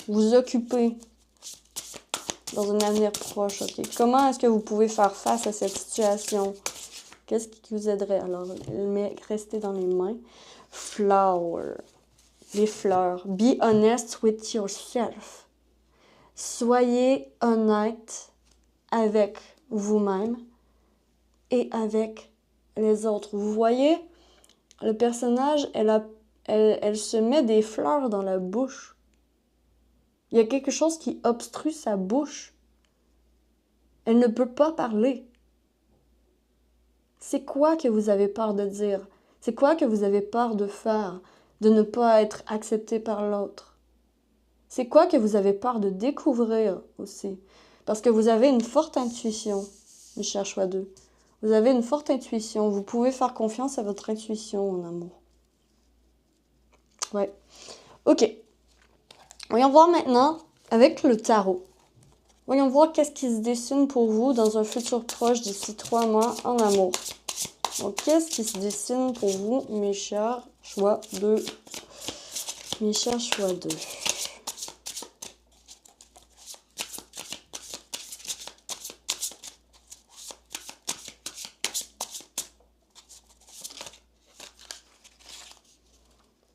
vous occuper dans un avenir proche, ok? Comment est-ce que vous pouvez faire face à cette situation? Qu'est-ce qui vous aiderait? Alors, restez dans les mains. Flower. Les fleurs. Be honest with yourself. Soyez honnête avec vous-même et avec les autres. Vous voyez, le personnage, elle se met des fleurs dans la bouche. Il y a quelque chose qui obstrue sa bouche. Elle ne peut pas parler. C'est quoi que vous avez peur de dire? C'est quoi que vous avez peur de faire? De ne pas être accepté par l'autre? C'est quoi que vous avez peur de découvrir aussi? Parce que vous avez une forte intuition, mes chers choix 2. Vous avez une forte intuition. Vous pouvez faire confiance à votre intuition en amour. Ouais. Ok. Voyons voir maintenant avec le tarot. Voyons voir qu'est-ce qui se dessine pour vous dans un futur proche d'ici 3 mois en amour. Donc, qu'est-ce qui se dessine pour vous, mes chers choix 2? Mes chers choix 2.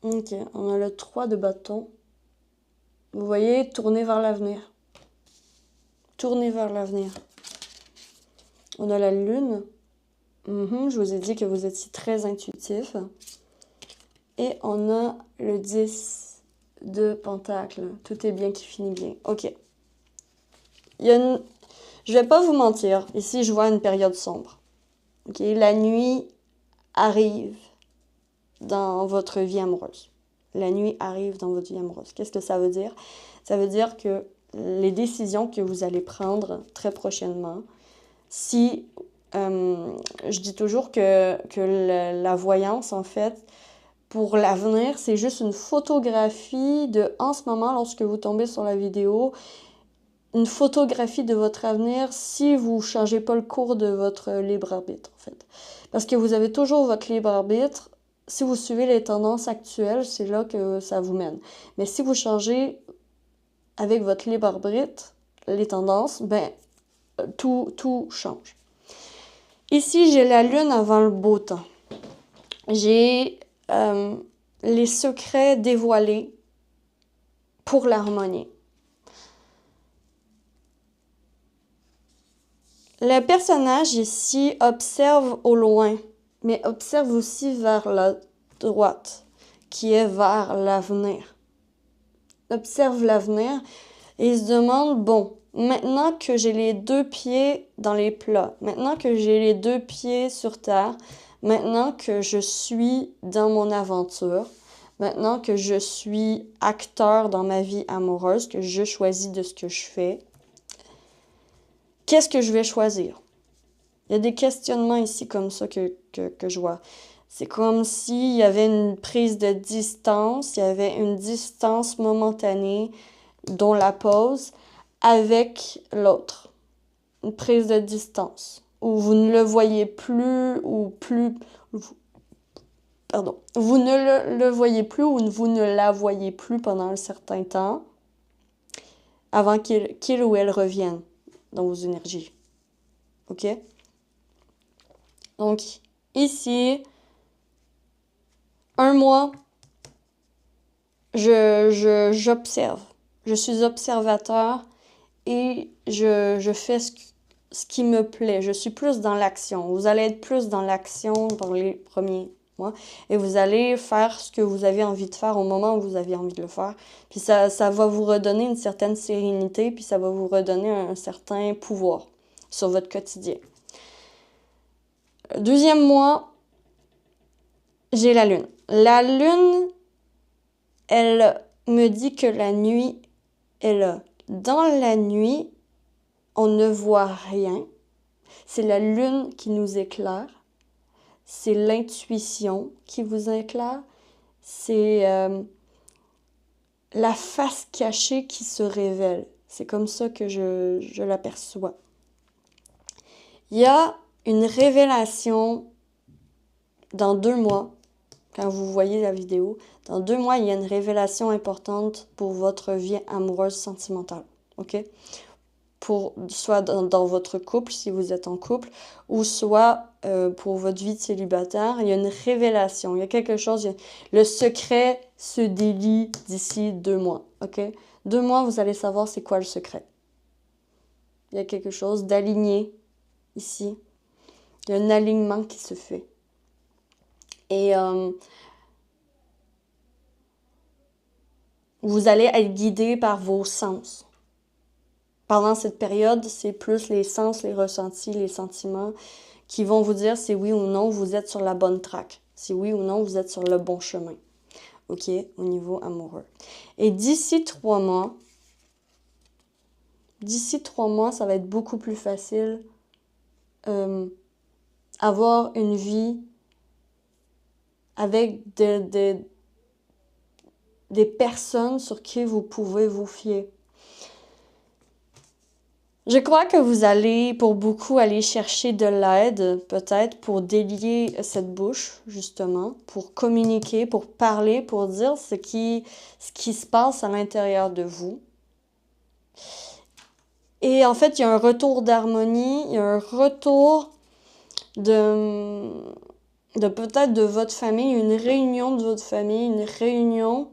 Ok, on a le 3 de bâton. Vous voyez, tournez vers l'avenir. Tournez vers l'avenir. On a la lune. Je vous ai dit que vous étiez très intuitif. Et on a le 10 de pentacle. Tout est bien qui finit bien. Ok. Je vais pas vous mentir. Ici, je vois une période sombre. Ok, la nuit arrive dans votre vie amoureuse. La nuit arrive dans votre vie amoureuse. Qu'est-ce que ça veut dire? Ça veut dire que les décisions que vous allez prendre très prochainement, si je dis toujours que la voyance, en fait, pour l'avenir, c'est juste une photographie de, en ce moment, lorsque vous tombez sur la vidéo, une photographie de votre avenir si vous ne changez pas le cours de votre libre arbitre, en fait. Parce que vous avez toujours votre libre arbitre. Si vous suivez les tendances actuelles, c'est là que ça vous mène. Mais si vous changez avec votre libre arbitre les tendances, ben tout change. Ici, j'ai la lune avant le beau temps. J'ai les secrets dévoilés pour l'harmonie. Le personnage ici observe au loin, mais observe aussi vers la droite, qui est vers l'avenir. Observe l'avenir et il se demande, bon, maintenant que j'ai les 2 pieds dans les plats, maintenant que j'ai les 2 pieds sur terre, maintenant que je suis dans mon aventure, maintenant que je suis acteur dans ma vie amoureuse, que je choisis de ce que je fais, qu'est-ce que je vais choisir? Il y a des questionnements ici comme ça que je vois. C'est comme s'il y avait une prise de distance, il y avait une distance momentanée, dont la pause, avec l'autre. Une prise de distance, où vous ne le voyez plus, ou plus... pardon, vous ne le voyez plus ou vous ne la voyez plus pendant un certain temps avant qu'il ou elle revienne dans vos énergies. OK? Donc, ici, un mois, j'observe. Je suis observateur et je fais ce qui me plaît. Je suis plus dans l'action. Vous allez être plus dans l'action dans les premiers mois et vous allez faire ce que vous avez envie de faire au moment où vous avez envie de le faire. Puis ça va vous redonner une certaine sérénité, puis ça va vous redonner un certain pouvoir sur votre quotidien. Deuxième mois, j'ai la lune. La lune, elle me dit que la nuit est là. Dans la nuit, on ne voit rien. C'est la lune qui nous éclaire. C'est l'intuition qui vous éclaire. C'est la face cachée qui se révèle. C'est comme ça que je l'aperçois. Il y a une révélation dans 2 mois, quand vous voyez la vidéo. Dans 2 mois, il y a une révélation importante pour votre vie amoureuse sentimentale. OK? Soit dans votre couple, si vous êtes en couple, ou soit pour votre vie de célibataire, il y a une révélation, il y a quelque chose, le secret se délie d'ici 2 mois, OK? 2 mois, vous allez savoir c'est quoi le secret. Il y a quelque chose d'aligné ici. Il y a un alignement qui se fait. Et vous allez être guidé par vos sens. Pendant cette période, c'est plus les sens, les ressentis, les sentiments qui vont vous dire si oui ou non vous êtes sur la bonne track, si oui ou non vous êtes sur le bon chemin, OK, au niveau amoureux. Et d'ici 3 mois, ça va être beaucoup plus facile avoir une vie avec des personnes sur qui vous pouvez vous fier. Je crois que vous allez, pour beaucoup, aller chercher de l'aide, peut-être, pour délier cette bouche, justement, pour communiquer, pour parler, pour dire ce qui se passe à l'intérieur de vous. Et en fait, il y a un retour d'harmonie, il y a un retour de peut-être de votre famille, une réunion de votre famille, une réunion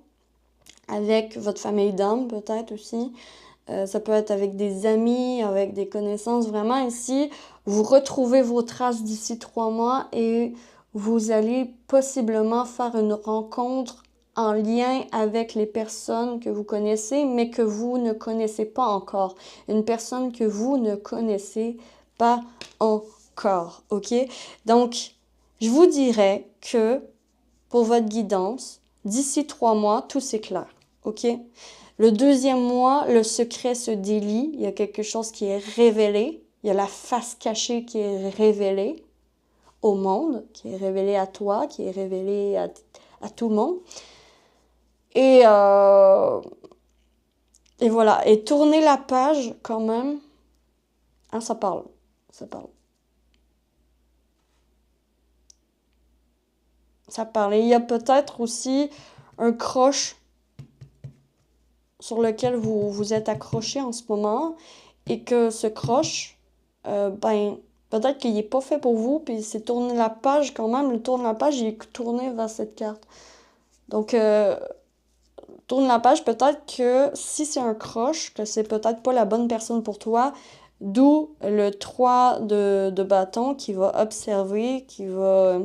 avec votre famille d'âme, peut-être aussi. Ça peut être avec des amis, avec des connaissances. Vraiment, ici, vous retrouvez vos traces d'ici 3 mois et vous allez possiblement faire une rencontre en lien avec les personnes que vous connaissez, mais que vous ne connaissez pas encore. Une personne que vous ne connaissez pas encore, OK? Donc, je vous dirais que pour votre guidance, d'ici 3 mois, tout s'éclaire, OK? Le 2e mois, le secret se délie. Il y a quelque chose qui est révélé. Il y a la face cachée qui est révélée au monde, qui est révélée à toi, qui est révélée à tout le monde. Et voilà. Et tourner la page quand même. Ah, ça parle. Ça parle. Ça parle. Et il y a peut-être aussi un croche sur lequel vous êtes accroché en ce moment et que ce croche, peut-être qu'il n'est pas fait pour vous, puis c'est tourner la page quand même. Le tourne la page, il est tourné vers cette carte. Donc, tourne la page, peut-être que si c'est un croche, que c'est peut-être pas la bonne personne pour toi, d'où le 3 de bâton qui va observer, qui va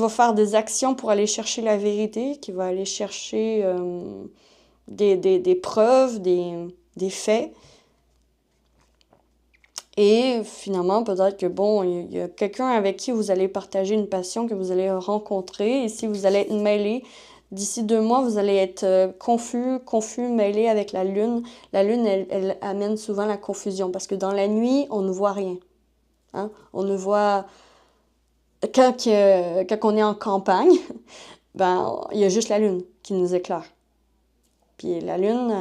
faire des actions pour aller chercher la vérité, qui va aller chercher des preuves, des faits. Et finalement, peut-être que il y a quelqu'un avec qui vous allez partager une passion, que vous allez rencontrer. Et si vous allez être mêlé, d'ici 2 mois, vous allez être confus, mêlé avec la lune. La lune, elle amène souvent la confusion parce que dans la nuit, on ne voit rien. Hein? On ne voit... Quand on est en campagne, il y a juste la lune qui nous éclaire. Puis la lune...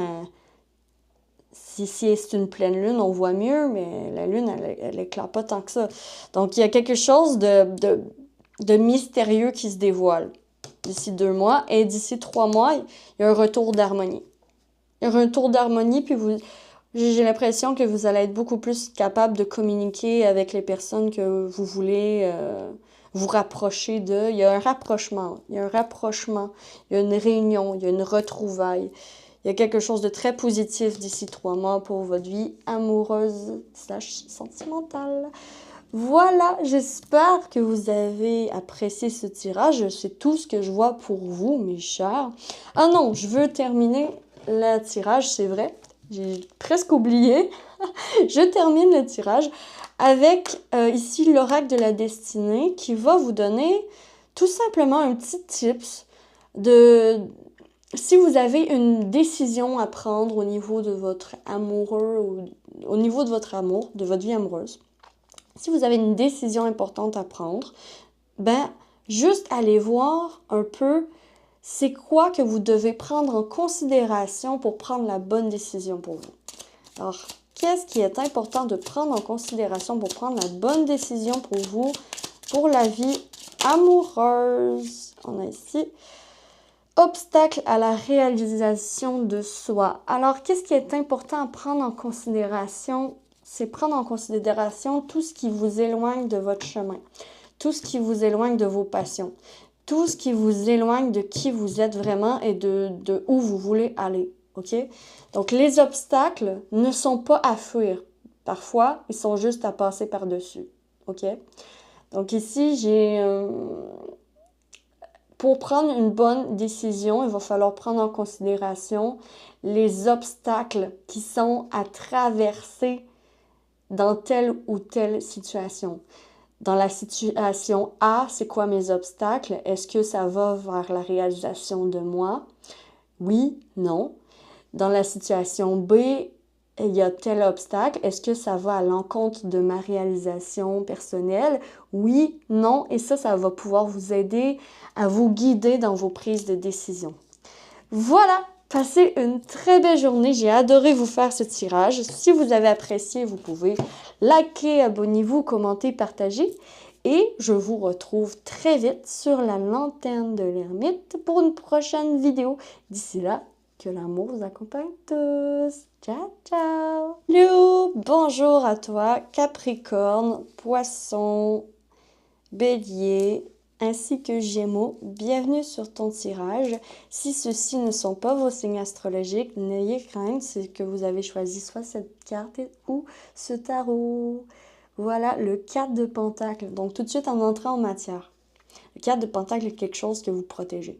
Si c'est une pleine lune, on voit mieux, mais la lune, elle éclaire pas tant que ça. Donc, il y a quelque chose de de mystérieux qui se dévoile d'ici 2 mois. Et d'ici 3 mois, il y a un retour d'harmonie. Il y a un retour d'harmonie, puis j'ai l'impression que vous allez être beaucoup plus capable de communiquer avec les personnes que vous voulez vous rapprocher d'eux. Il y a un rapprochement, il y a une réunion, il y a une retrouvaille. Il y a quelque chose de très positif d'ici 3 mois pour votre vie amoureuse / sentimentale. Voilà, j'espère que vous avez apprécié ce tirage. C'est tout ce que je vois pour vous, mes chers. Ah non, je veux terminer le tirage, c'est vrai. J'ai presque oublié. Je termine le tirage avec ici l'oracle de la destinée qui va vous donner tout simplement un petit tips de si vous avez une décision à prendre au niveau de votre amoureux ou au niveau de votre amour, de votre vie amoureuse. Si vous avez une décision importante à prendre, ben juste allez voir un peu c'est quoi que vous devez prendre en considération pour prendre la bonne décision pour vous. Alors, qu'est-ce qui est important de prendre en considération pour prendre la bonne décision pour vous, pour la vie amoureuse? On a ici obstacle à la réalisation de soi. Alors, qu'est-ce qui est important à prendre en considération? C'est prendre en considération tout ce qui vous éloigne de votre chemin, tout ce qui vous éloigne de vos passions, tout ce qui vous éloigne de qui vous êtes vraiment et de où vous voulez aller, ok? Donc, les obstacles ne sont pas à fuir. Parfois, ils sont juste à passer par-dessus, ok? Donc ici, pour prendre une bonne décision, il va falloir prendre en considération les obstacles qui sont à traverser dans telle ou telle situation. Dans la situation A, c'est quoi mes obstacles? Est-ce que ça va vers la réalisation de moi? Oui, non. Dans la situation B, il y a tel obstacle. Est-ce que ça va à l'encontre de ma réalisation personnelle? Oui, non. Et ça va pouvoir vous aider à vous guider dans vos prises de décision. Voilà! Passez une très belle journée. J'ai adoré vous faire ce tirage. Si vous avez apprécié, vous pouvez liker, abonnez-vous, commenter, partager. Et je vous retrouve très vite sur la lanterne de l'ermite pour une prochaine vidéo. D'ici là, que l'amour vous accompagne tous. Ciao, ciao! Hello! Bonjour à toi, Capricorne, Poisson, Bélier, ainsi que Gémeaux, bienvenue sur ton tirage. Si ceux-ci ne sont pas vos signes astrologiques, n'ayez crainte, c'est que vous avez choisi soit cette carte ou ce tarot. Voilà le 4 de Pentacle. Donc tout de suite en entrant en matière. Le 4 de Pentacle est quelque chose que vous protégez.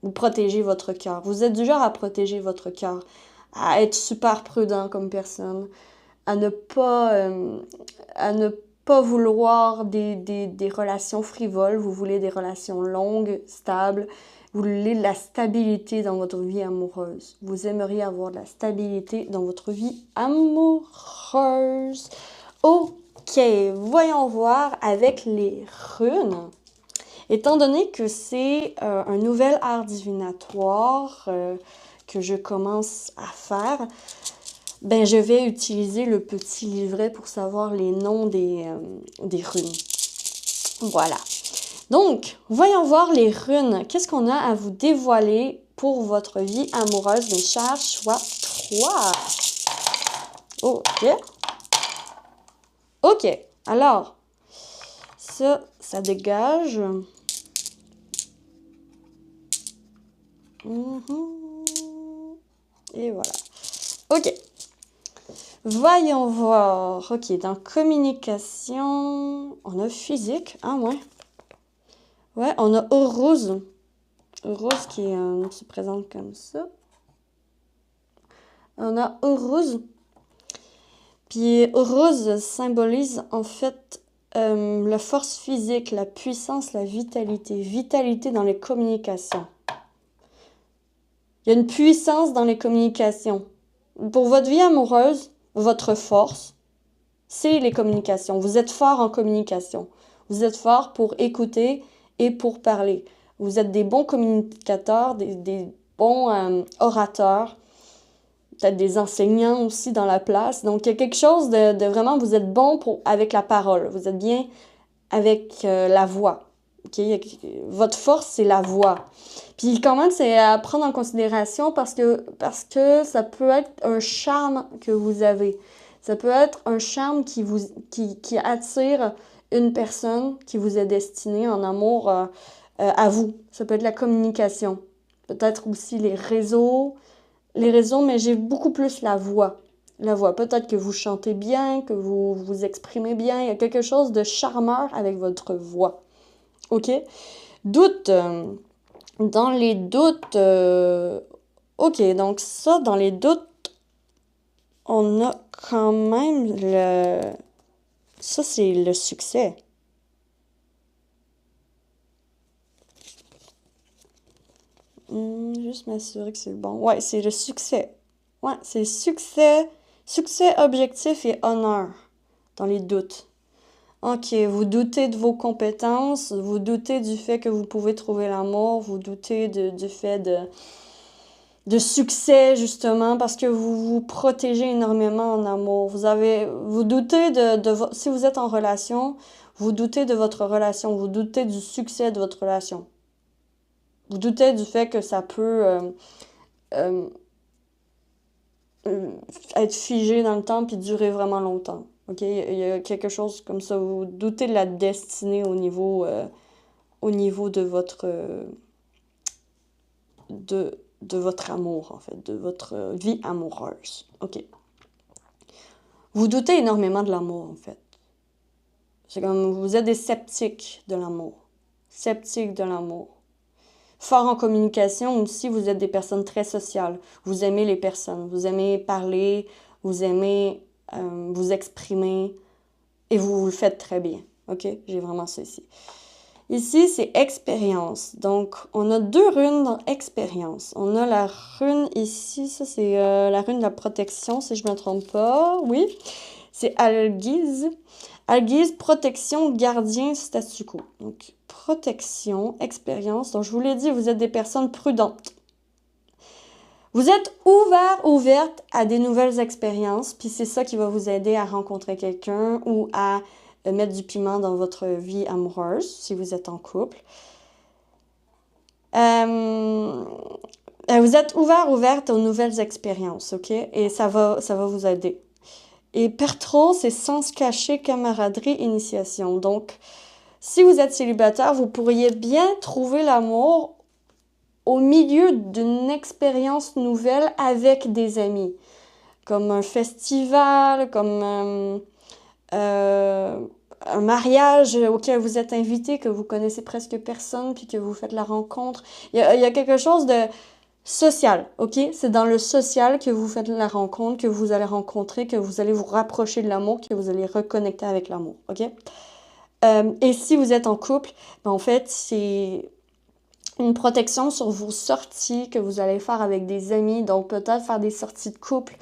Vous protégez votre cœur. Vous êtes du genre à protéger votre cœur, à être super prudent comme personne, à ne pas vouloir des relations frivoles. Vous voulez des relations longues, stables. Vous voulez de la stabilité dans votre vie amoureuse. Vous aimeriez avoir de la stabilité dans votre vie amoureuse. Ok, voyons voir avec les runes. Étant donné que c'est un nouvel art divinatoire que je commence à faire, ben je vais utiliser le petit livret pour savoir les noms des runes. Voilà. Donc, voyons voir les runes. Qu'est-ce qu'on a à vous dévoiler pour votre vie amoureuse, mes chers choix 3? Ok. Ok. Alors, ça dégage. Et voilà. Ok. Voyons voir. Ok, dans communication, on a physique. Ah ouais. Ouais, on a Horus. Horus qui se présente comme ça. On a Horus. Puis Horus symbolise en fait la force physique, la puissance, la vitalité. Vitalité dans les communications. Il y a une puissance dans les communications. Pour votre vie amoureuse, votre force, c'est les communications. Vous êtes fort en communication. Vous êtes fort pour écouter et pour parler. Vous êtes des bons communicateurs, des bons orateurs, peut-être des enseignants aussi dans la place. Donc, il y a quelque chose de vraiment, vous êtes bon avec la parole. Vous êtes bien avec la voix. OK? Votre force, c'est la voix. Puis quand même, c'est à prendre en considération parce que ça peut être un charme que vous avez. Ça peut être un charme qui attire une personne qui vous est destinée en amour à vous. Ça peut être la communication. Peut-être aussi les réseaux, mais j'ai beaucoup plus la voix. La voix. Peut-être que vous chantez bien, que vous vous exprimez bien. Il y a quelque chose de charmeur avec votre voix. OK? Doute. Dans les doutes, OK, donc ça, dans les doutes, on a quand même ça, c'est le succès. Juste m'assurer que c'est le bon. Ouais, c'est le succès. Ouais, c'est succès, objectif et honneur dans les doutes. OK, vous doutez de vos compétences, vous doutez du fait que vous pouvez trouver l'amour, vous doutez du fait de succès, justement, parce que vous vous protégez énormément en amour. Vous doutez si vous êtes en relation, vous doutez de votre relation, vous doutez du succès de votre relation. Vous doutez du fait que ça peut être figé dans le temps puis durer vraiment longtemps. OK? Il y a quelque chose comme ça. Vous doutez de la destinée au niveau de votre de votre amour, en fait, de votre vie amoureuse. OK. Vous doutez énormément de l'amour, en fait. C'est comme, vous êtes des sceptiques de l'amour. Sceptiques de l'amour. Fort en communication aussi, vous êtes des personnes très sociales. Vous aimez les personnes. Vous aimez parler, vous aimez vous exprimer et vous le faites très bien. OK? J'ai vraiment ça ici. Ici, c'est expérience. Donc, on a 2 runes dans expérience. On a la rune ici, ça c'est la rune de la protection, si je ne me trompe pas. Oui, c'est Algiz. Algiz, protection, gardien, statu quo. Donc, protection, expérience. Donc, je vous l'ai dit, vous êtes des personnes prudentes. Vous êtes ouverte à des nouvelles expériences, puis c'est ça qui va vous aider à rencontrer quelqu'un ou à mettre du piment dans votre vie amoureuse, si vous êtes en couple. Vous êtes ouverte aux nouvelles expériences, OK? Et ça va vous aider. Et pertro, c'est sens caché, camaraderie, initiation. Donc, si vous êtes célibataire, vous pourriez bien trouver l'amour au milieu d'une expérience nouvelle avec des amis. Comme un festival, comme un mariage auquel vous êtes invité, que vous connaissez presque personne, puis que vous faites la rencontre. Il y a quelque chose de social, OK? C'est dans le social que vous faites la rencontre, que vous allez rencontrer, que vous allez vous rapprocher de l'amour, que vous allez reconnecter avec l'amour, OK? Et si vous êtes en couple, ben en fait, c'est une protection sur vos sorties que vous allez faire avec des amis. Donc, peut-être faire des sorties de couple,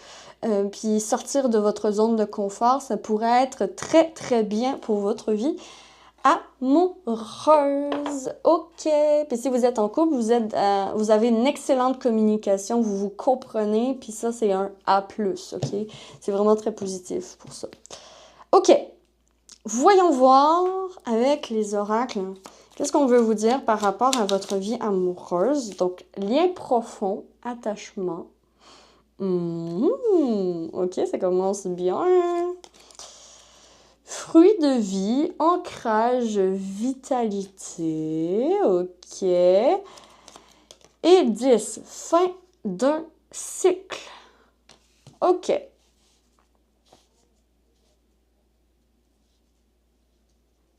puis sortir de votre zone de confort, ça pourrait être très, très bien pour votre vie amoureuse. OK. Puis si vous êtes en couple, vous avez une excellente communication, vous vous comprenez, puis ça, c'est un A+, OK? C'est vraiment très positif pour ça. OK. Voyons voir avec les oracles. Qu'est-ce qu'on veut vous dire par rapport à votre vie amoureuse? Donc, lien profond, attachement. OK, ça commence bien. Fruit de vie, ancrage, vitalité. OK. Et 10, fin d'un cycle. OK.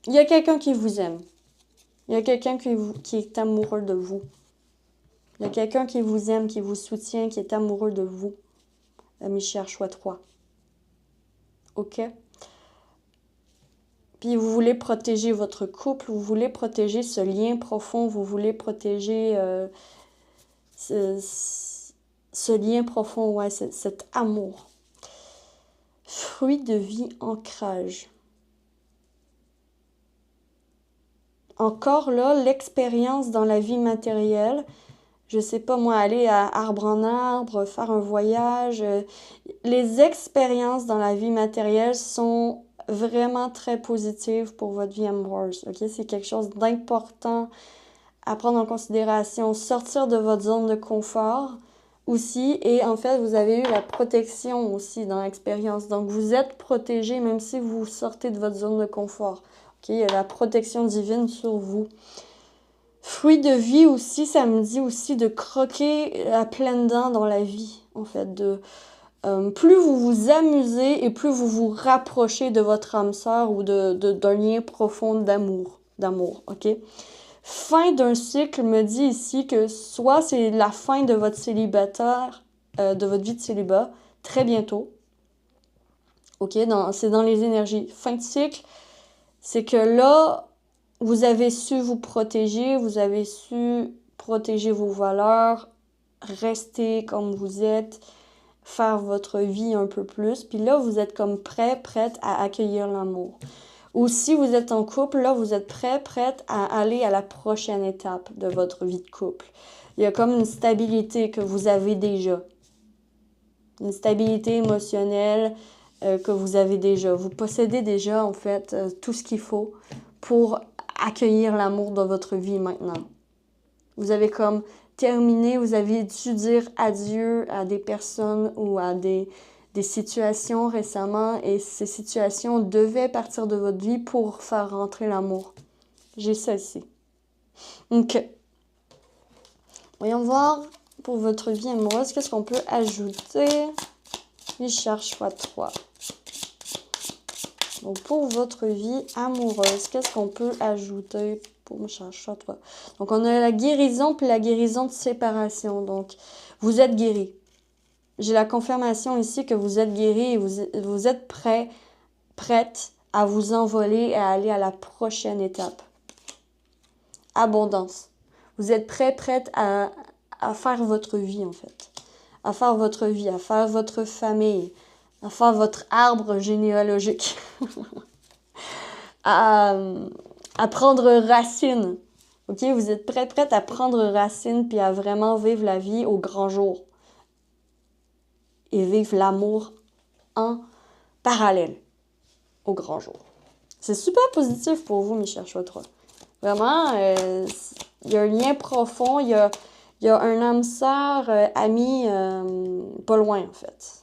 Il y a quelqu'un qui vous aime. Il y a quelqu'un qui est amoureux de vous. Il y a quelqu'un qui vous aime, qui vous soutient, qui est amoureux de vous. Ami cher choix 3. OK? Puis vous voulez protéger votre couple, vous voulez protéger ce lien profond, vous voulez protéger ce lien profond, ouais, cet amour. Fruit de vie, ancrage. Encore là, l'expérience dans la vie matérielle. Je sais pas moi, aller à arbre en arbre, faire un voyage. Les expériences dans la vie matérielle sont vraiment très positive pour votre vie amoureuse, ok? C'est quelque chose d'important à prendre en considération. Sortir de votre zone de confort aussi. Et en fait, vous avez eu la protection aussi dans l'expérience. Donc, vous êtes protégé même si vous sortez de votre zone de confort. Ok? Il y a la protection divine sur vous. Fruit de vie aussi, ça me dit aussi de croquer à pleines dents dans la vie, en fait. Plus vous vous amusez et plus vous vous rapprochez de votre âme sœur ou d'un lien profond d'amour, ok? Fin d'un cycle me dit ici que soit c'est la fin de votre célibataire, de votre vie de célibat, très bientôt, ok? C'est dans les énergies. Fin de cycle, c'est que là, vous avez su vous protéger, vous avez su protéger vos valeurs, rester comme vous êtes, faire votre vie un peu plus. Puis là, vous êtes comme prête à accueillir l'amour. Ou si vous êtes en couple, là, vous êtes prête à aller à la prochaine étape de votre vie de couple. Il y a comme une stabilité que vous avez déjà. Une stabilité émotionnelle que vous avez déjà. Vous possédez déjà, en fait, tout ce qu'il faut pour accueillir l'amour dans votre vie maintenant. Vous avez comme terminé, vous avez dû dire adieu à des personnes ou à des situations récemment et ces situations devaient partir de votre vie pour faire rentrer l'amour. J'ai ça ici. Donc, voyons voir pour votre vie amoureuse, qu'est-ce qu'on peut ajouter? Richard x3. Donc, pour votre vie amoureuse, qu'est-ce qu'on peut ajouter pour Richard x3? Donc, on a la guérison puis la guérison de séparation. Donc, vous êtes guéri. J'ai la confirmation ici que vous êtes guéri et vous êtes prête à vous envoler et à aller à la prochaine étape. Abondance. Vous êtes prête à faire votre vie, en fait. À faire votre vie, à faire votre famille, à faire votre arbre généalogique. à prendre racine. OK? Vous êtes prête à prendre racine puis à vraiment vivre la vie au grand jour. Et vivre l'amour en parallèle au grand jour. C'est super positif pour vous, mes chers choix-trois. Vraiment, il y a un lien profond, il y a un âme sœur, ami, pas loin en fait.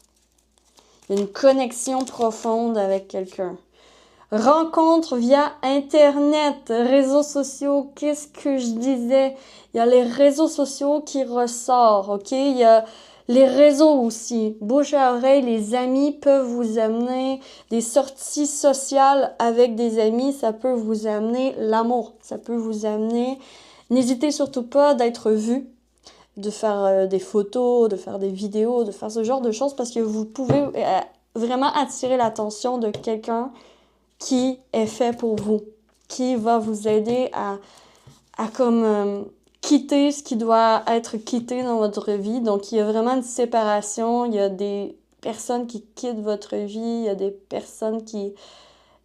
Il y a une connexion profonde avec quelqu'un. Rencontre via Internet, réseaux sociaux, qu'est-ce que je disais? Il y a les réseaux sociaux qui ressortent, ok? Il y a les réseaux aussi. Bouche à oreille, les amis peuvent vous amener des sorties sociales avec des amis. Ça peut vous amener l'amour. Ça peut vous amener... N'hésitez surtout pas d'être vu, de faire des photos, de faire des vidéos, de faire ce genre de choses parce que vous pouvez vraiment attirer l'attention de quelqu'un qui est fait pour vous, qui va vous aider à comme... quitter ce qui doit être quitté dans votre vie. Donc, il y a vraiment une séparation. Il y a des personnes qui quittent votre vie. Il y a des personnes qui...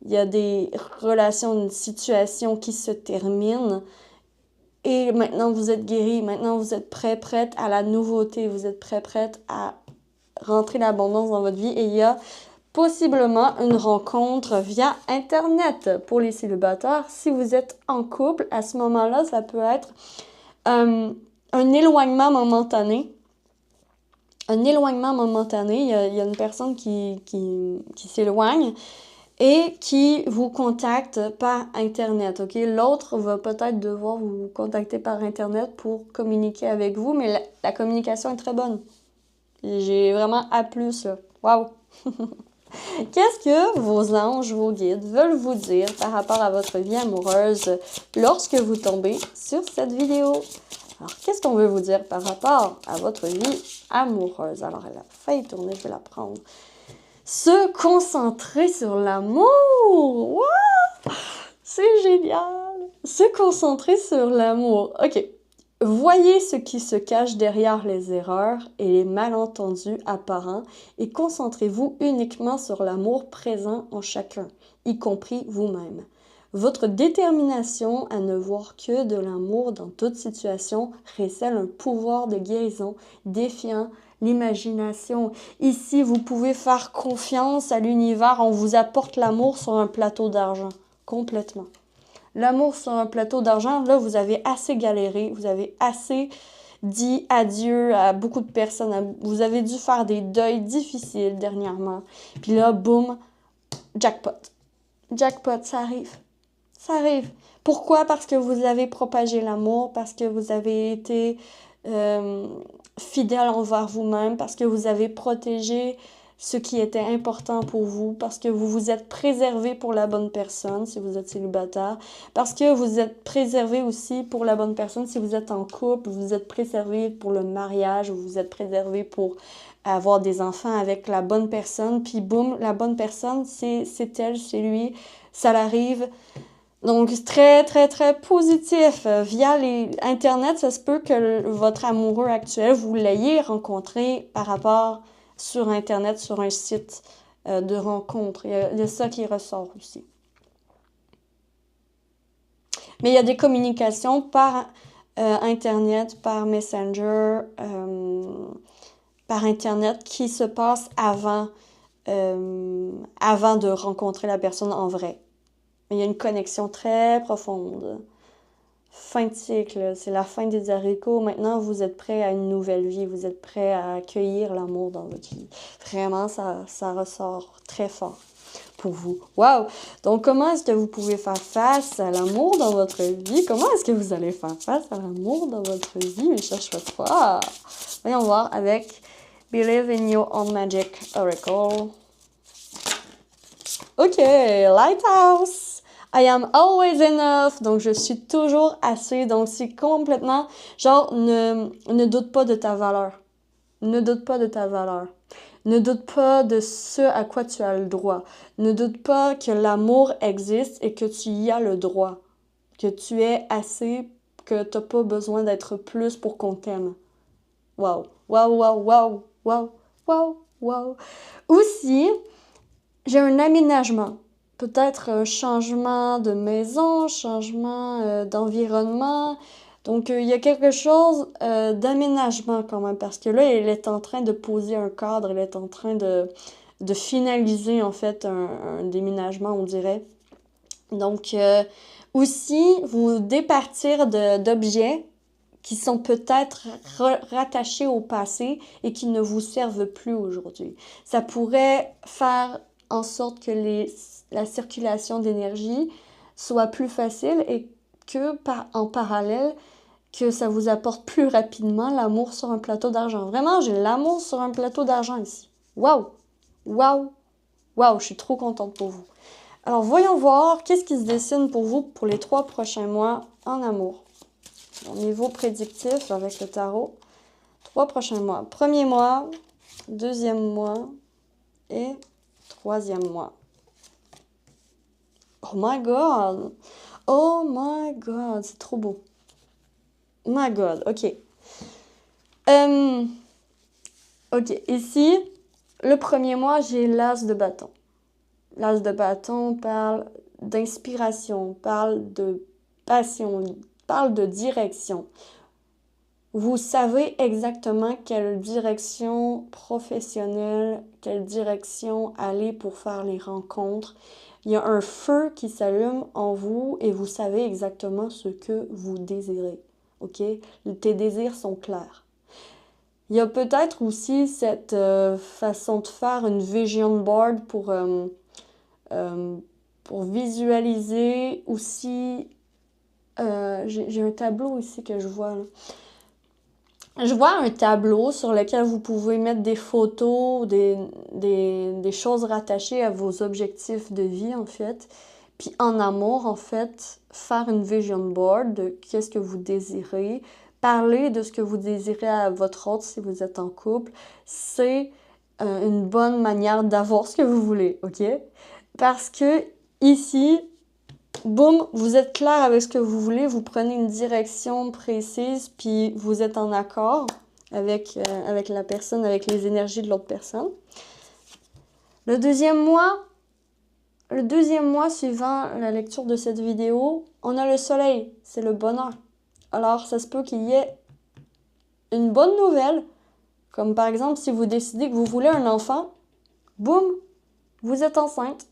Il y a des relations, une situation qui se termine. Et maintenant, vous êtes guéri. Maintenant, vous êtes prête à la nouveauté. Vous êtes prête à rentrer l'abondance dans votre vie. Et il y a possiblement une rencontre via Internet pour les célibataires. Si vous êtes en couple, à ce moment-là, ça peut être un éloignement momentané. Un éloignement momentané. Il y a une personne qui s'éloigne et qui vous contacte par Internet. Ok, l'autre va peut-être devoir vous contacter par Internet pour communiquer avec vous, mais la communication est très bonne. J'ai vraiment A+, là. Waouh! Qu'est-ce que vos anges, vos guides veulent vous dire par rapport à votre vie amoureuse lorsque vous tombez sur cette vidéo? Alors, qu'est-ce qu'on veut vous dire par rapport à votre vie amoureuse? Alors, elle a failli tourner, je vais la prendre. Se concentrer sur l'amour! Wow! C'est génial! Se concentrer sur l'amour. OK. Voyez ce qui se cache derrière les erreurs et les malentendus apparents et concentrez-vous uniquement sur l'amour présent en chacun, y compris vous-même. Votre détermination à ne voir que de l'amour dans toute situation récèle un pouvoir de guérison défiant l'imagination. Ici, vous pouvez faire confiance à l'univers. On vous apporte l'amour sur un plateau d'argent. Complètement. L'amour sur un plateau d'argent, là, vous avez assez galéré. Vous avez assez dit adieu à beaucoup de personnes. Vous avez dû faire des deuils difficiles dernièrement. Puis là, boum, jackpot. Jackpot, ça arrive. Ça arrive. Pourquoi? Parce que vous avez propagé l'amour, parce que vous avez été fidèle envers vous-même, parce que vous avez protégé ce qui était important pour vous, parce que vous vous êtes préservé pour la bonne personne si vous êtes célibataire, parce que vous êtes préservé aussi pour la bonne personne si vous êtes en couple, vous êtes préservé pour le mariage, vous vous êtes préservé pour avoir des enfants avec la bonne personne, puis boum, la bonne personne, c'est elle, c'est lui, ça l'arrive. Donc, c'est très, très, très positif. Via Internet, ça se peut que votre amoureux actuel, vous l'ayez rencontré par rapport sur Internet, sur un site de rencontre. Il y a ça qui ressort aussi. Mais il y a des communications par Internet, par Messenger, par Internet qui se passent avant de rencontrer la personne en vrai. Il y a une connexion très profonde. Fin de cycle, c'est la fin des haricots. Maintenant, vous êtes prêt à une nouvelle vie. Vous êtes prêt à accueillir l'amour dans votre vie. Vraiment, ça ressort très fort pour vous. Wow! Donc, comment est-ce que vous pouvez faire face à l'amour dans votre vie? Comment est-ce que vous allez faire face à l'amour dans votre vie, mes chers choix? Voyons voir avec Believe in Your Own Magic Oracle. OK, Lighthouse! I am always enough. Donc, je suis toujours assez. Donc, c'est complètement, genre, ne doute pas de ta valeur. Ne doute pas de ta valeur. Ne doute pas de ce à quoi tu as le droit. Ne doute pas que l'amour existe et que tu y as le droit. Que tu es assez, que tu n'as pas besoin d'être plus pour qu'on t'aime. Wow. Wow, wow, wow, wow, wow, wow. Aussi, j'ai un aménagement. Peut-être un changement de maison, changement d'environnement. Donc, il y a quelque chose d'aménagement quand même, parce que là, elle est en train de poser un cadre, elle est en train de finaliser, en fait, un déménagement, on dirait. Donc, aussi, vous départir d'objets qui sont peut-être rattachés au passé et qui ne vous servent plus aujourd'hui. Ça pourrait faire en sorte que la circulation d'énergie soit plus facile et que en parallèle, que ça vous apporte plus rapidement l'amour sur un plateau d'argent. Vraiment, j'ai l'amour sur un plateau d'argent ici. Waouh! Waouh! Waouh! Je suis trop contente pour vous. Alors, voyons voir qu'est-ce qui se dessine pour vous pour les 3 prochains mois en amour. Au niveau prédictif avec le tarot. 3 prochains mois. Premier mois, deuxième mois et troisième mois. Oh my God! Oh my God! C'est trop beau. My God, ok. Ok, ici, le premier mois, j'ai l'as de bâton. L'as de bâton parle d'inspiration, parle de passion, parle de direction. Vous savez exactement quelle direction professionnelle, quelle direction aller pour faire les rencontres. Il y a un feu qui s'allume en vous et vous savez exactement ce que vous désirez. OK? Tes désirs sont clairs. Il y a peut-être aussi cette façon de faire une vision board pour visualiser aussi. J'ai un tableau ici que je vois là. Je vois un tableau sur lequel vous pouvez mettre des photos, des choses rattachées à vos objectifs de vie, en fait. Puis en amour, en fait, faire une vision board de qu'est-ce que vous désirez. Parler de ce que vous désirez à votre autre si vous êtes en couple. C'est une bonne manière d'avoir ce que vous voulez, OK? Parce que ici, boum, vous êtes clair avec ce que vous voulez, vous prenez une direction précise, puis vous êtes en accord avec la personne, avec les énergies de l'autre personne. Le deuxième mois suivant la lecture de cette vidéo, on a le soleil, c'est le bonheur. Alors, ça se peut qu'il y ait une bonne nouvelle Comme par exemple, si vous décidez que vous voulez un enfant, boum, vous êtes enceinte.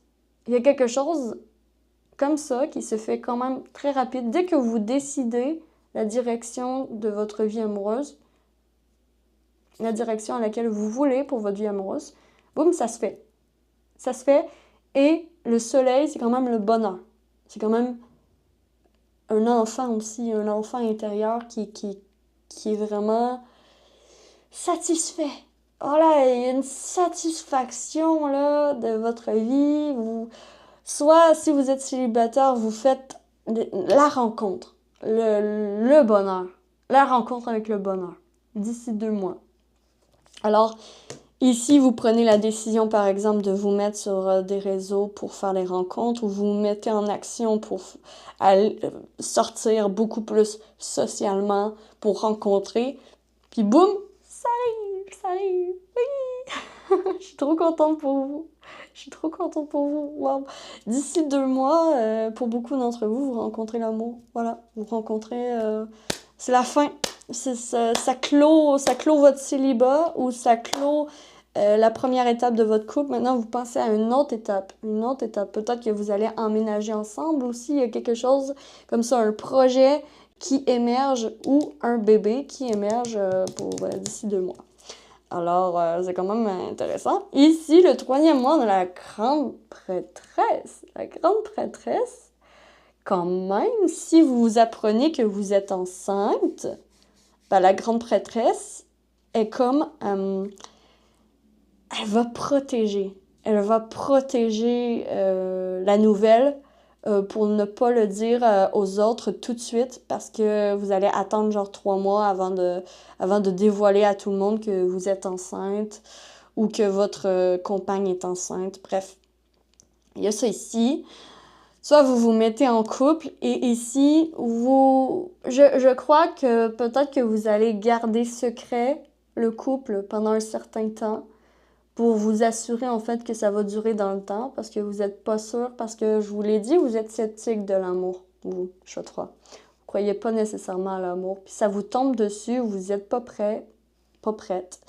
Il y a quelque chose comme ça qui se fait quand même très rapide. Dès que vous décidez la direction de votre vie amoureuse, la direction à laquelle vous voulez pour votre vie amoureuse, boum, ça se fait. Ça se fait. Et le soleil, c'est quand même le bonheur. C'est quand même un enfant aussi, un enfant intérieur qui est vraiment satisfait. Oh là, il y a une satisfaction là, de votre vie. Soit, si vous êtes célibataire, vous faites la rencontre, le bonheur. La rencontre avec le bonheur, d'ici 2 mois. Alors, ici, vous prenez la décision, par exemple, de vous mettre sur des réseaux pour faire des rencontres ou vous vous mettez en action pour aller, sortir beaucoup plus socialement, pour rencontrer. Puis boum, ça arrive, oui! Je suis trop contente pour vous. Je suis trop contente pour vous. Wow. D'ici 2 mois, pour beaucoup d'entre vous, vous rencontrez l'amour. Voilà, vous rencontrez... c'est la fin. Ça clôt votre célibat ou ça clôt la première étape de votre couple. Maintenant, vous pensez à une autre étape. Une autre étape. Peut-être que vous allez emménager ensemble aussi. Il y a quelque chose comme ça, un projet qui émerge ou un bébé qui émerge d'ici 2 mois. Alors, c'est quand même intéressant. Ici, le 3e mois de la grande prêtresse. La grande prêtresse, quand même, si vous apprenez que vous êtes enceinte, ben, la grande prêtresse est comme... elle va protéger. Elle va protéger la nouvelle pour ne pas le dire aux autres tout de suite parce que vous allez attendre genre 3 mois avant de dévoiler à tout le monde que vous êtes enceinte ou que votre compagne est enceinte. Bref, il y a ça ici. Soit vous vous mettez en couple et ici, je crois que peut-être que vous allez garder secret le couple pendant un certain temps pour vous assurer en fait que ça va durer dans le temps parce que vous n'êtes pas sûr, parce que je vous l'ai dit, vous êtes sceptique de l'amour, vous, choix 3. Vous croyez pas nécessairement à l'amour, puis ça vous tombe dessus, vous n'êtes pas prêt, pas prête.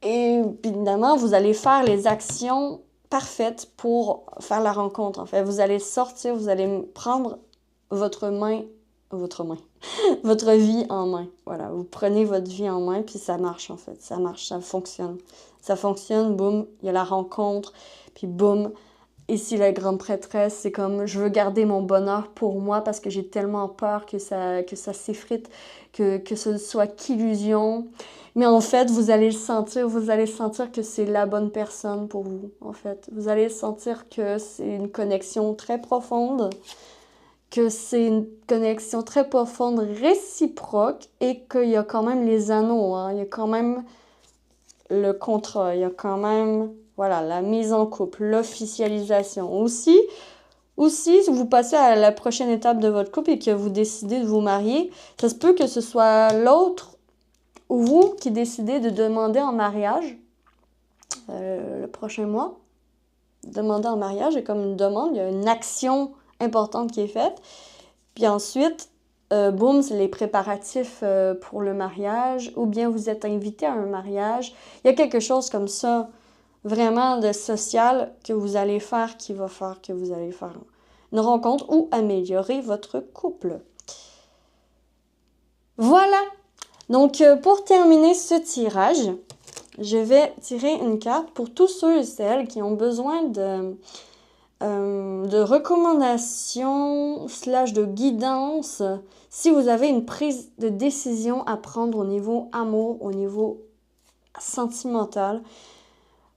Et évidemment, vous allez faire les actions parfaites pour faire la rencontre, en fait. Vous allez sortir, vous allez prendre votre vie en main. Voilà, vous prenez votre vie en main, puis ça marche, en fait. Ça marche, ça fonctionne. Ça fonctionne, boum, il y a la rencontre, puis boum. Ici, la grande prêtresse, c'est comme, je veux garder mon bonheur pour moi parce que j'ai tellement peur que ça s'effrite, que ce ne soit qu'illusion. Mais en fait, vous allez sentir que c'est la bonne personne pour vous, en fait. Vous allez sentir que c'est une connexion très profonde, que c'est une connexion très profonde, réciproque, et qu'il y a quand même les anneaux, hein. Il y a quand même le contrat, il y a quand même, voilà, la mise en couple, l'officialisation. Aussi, si vous passez à la prochaine étape de votre couple et que vous décidez de vous marier, ça se peut que ce soit l'autre ou vous qui décidez de demander en mariage le prochain mois. Demander en mariage est comme une demande, il y a une action importante qui est faite. Puis ensuite, boum, c'est les préparatifs pour le mariage, ou bien vous êtes invité à un mariage. Il y a quelque chose comme ça, vraiment de social que vous allez faire qui va faire que vous allez faire une rencontre ou améliorer votre couple. Voilà! Donc, pour terminer ce tirage, je vais tirer une carte pour tous ceux et celles qui ont besoin de recommandations / de guidance si vous avez une prise de décision à prendre au niveau amour, au niveau sentimental.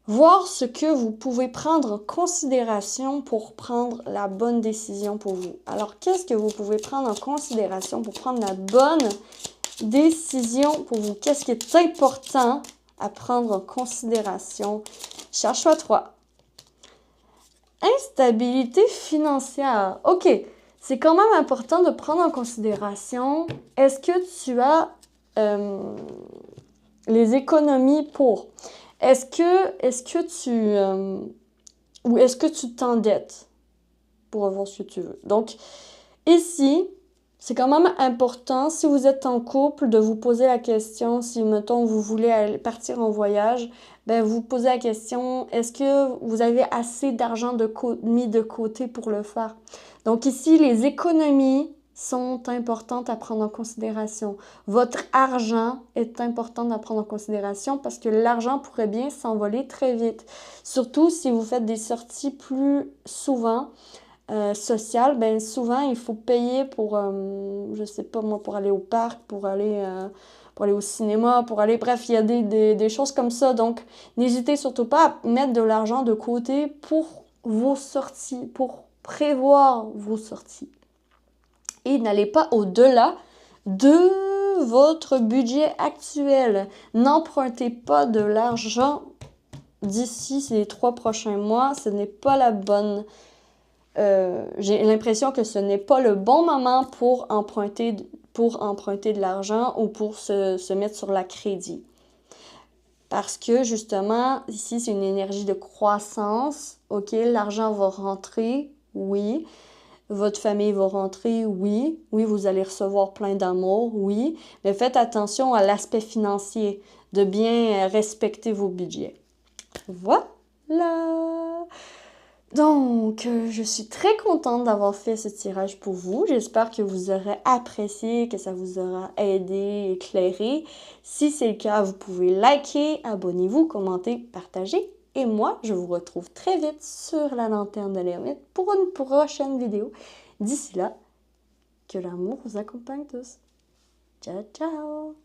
Voir ce que vous pouvez prendre en considération pour prendre la bonne décision pour vous. Alors, qu'est-ce que vous pouvez prendre en considération pour prendre la bonne décision pour vous? Qu'est-ce qui est important à prendre en considération? Cherche choix 3. Instabilité financière. OK, c'est quand même important de prendre en considération, est-ce que tu as les économies pour? Est-ce que tu t'endettes pour avoir ce que tu veux? Donc, ici, c'est quand même important, si vous êtes en couple, de vous poser la question, si, mettons, vous voulez partir en voyage, ben vous posez la question, est-ce que vous avez assez d'argent mis de côté pour le faire? Donc ici, les économies sont importantes à prendre en considération. Votre argent est important à prendre en considération parce que l'argent pourrait bien s'envoler très vite. Surtout si vous faites des sorties plus souvent. Sociales, ben souvent il faut payer pour, je sais pas moi, pour aller au parc, pour aller au cinéma, pour aller, bref, il y a des choses comme ça. Donc, n'hésitez surtout pas à mettre de l'argent de côté pour vos sorties, pour prévoir vos sorties. Et n'allez pas au-delà de votre budget actuel. N'empruntez pas de l'argent d'ici les 3 prochains mois. Ce n'est pas la bonne... j'ai l'impression que ce n'est pas le bon moment pour emprunter de l'argent ou pour se mettre sur la crédit. Parce que justement, ici, c'est une énergie de croissance. OK, l'argent va rentrer, oui. Votre famille va rentrer, oui. Oui, vous allez recevoir plein d'amour, oui. Mais faites attention à l'aspect financier, de bien respecter vos budgets. Voilà! Donc, je suis très contente d'avoir fait ce tirage pour vous. J'espère que vous aurez apprécié, que ça vous aura aidé, éclairé. Si c'est le cas, vous pouvez liker, abonnez-vous, commentez, partagez. Et moi, je vous retrouve très vite sur la lanterne de l'ermite pour une prochaine vidéo. D'ici là, que l'amour vous accompagne tous. Ciao, ciao!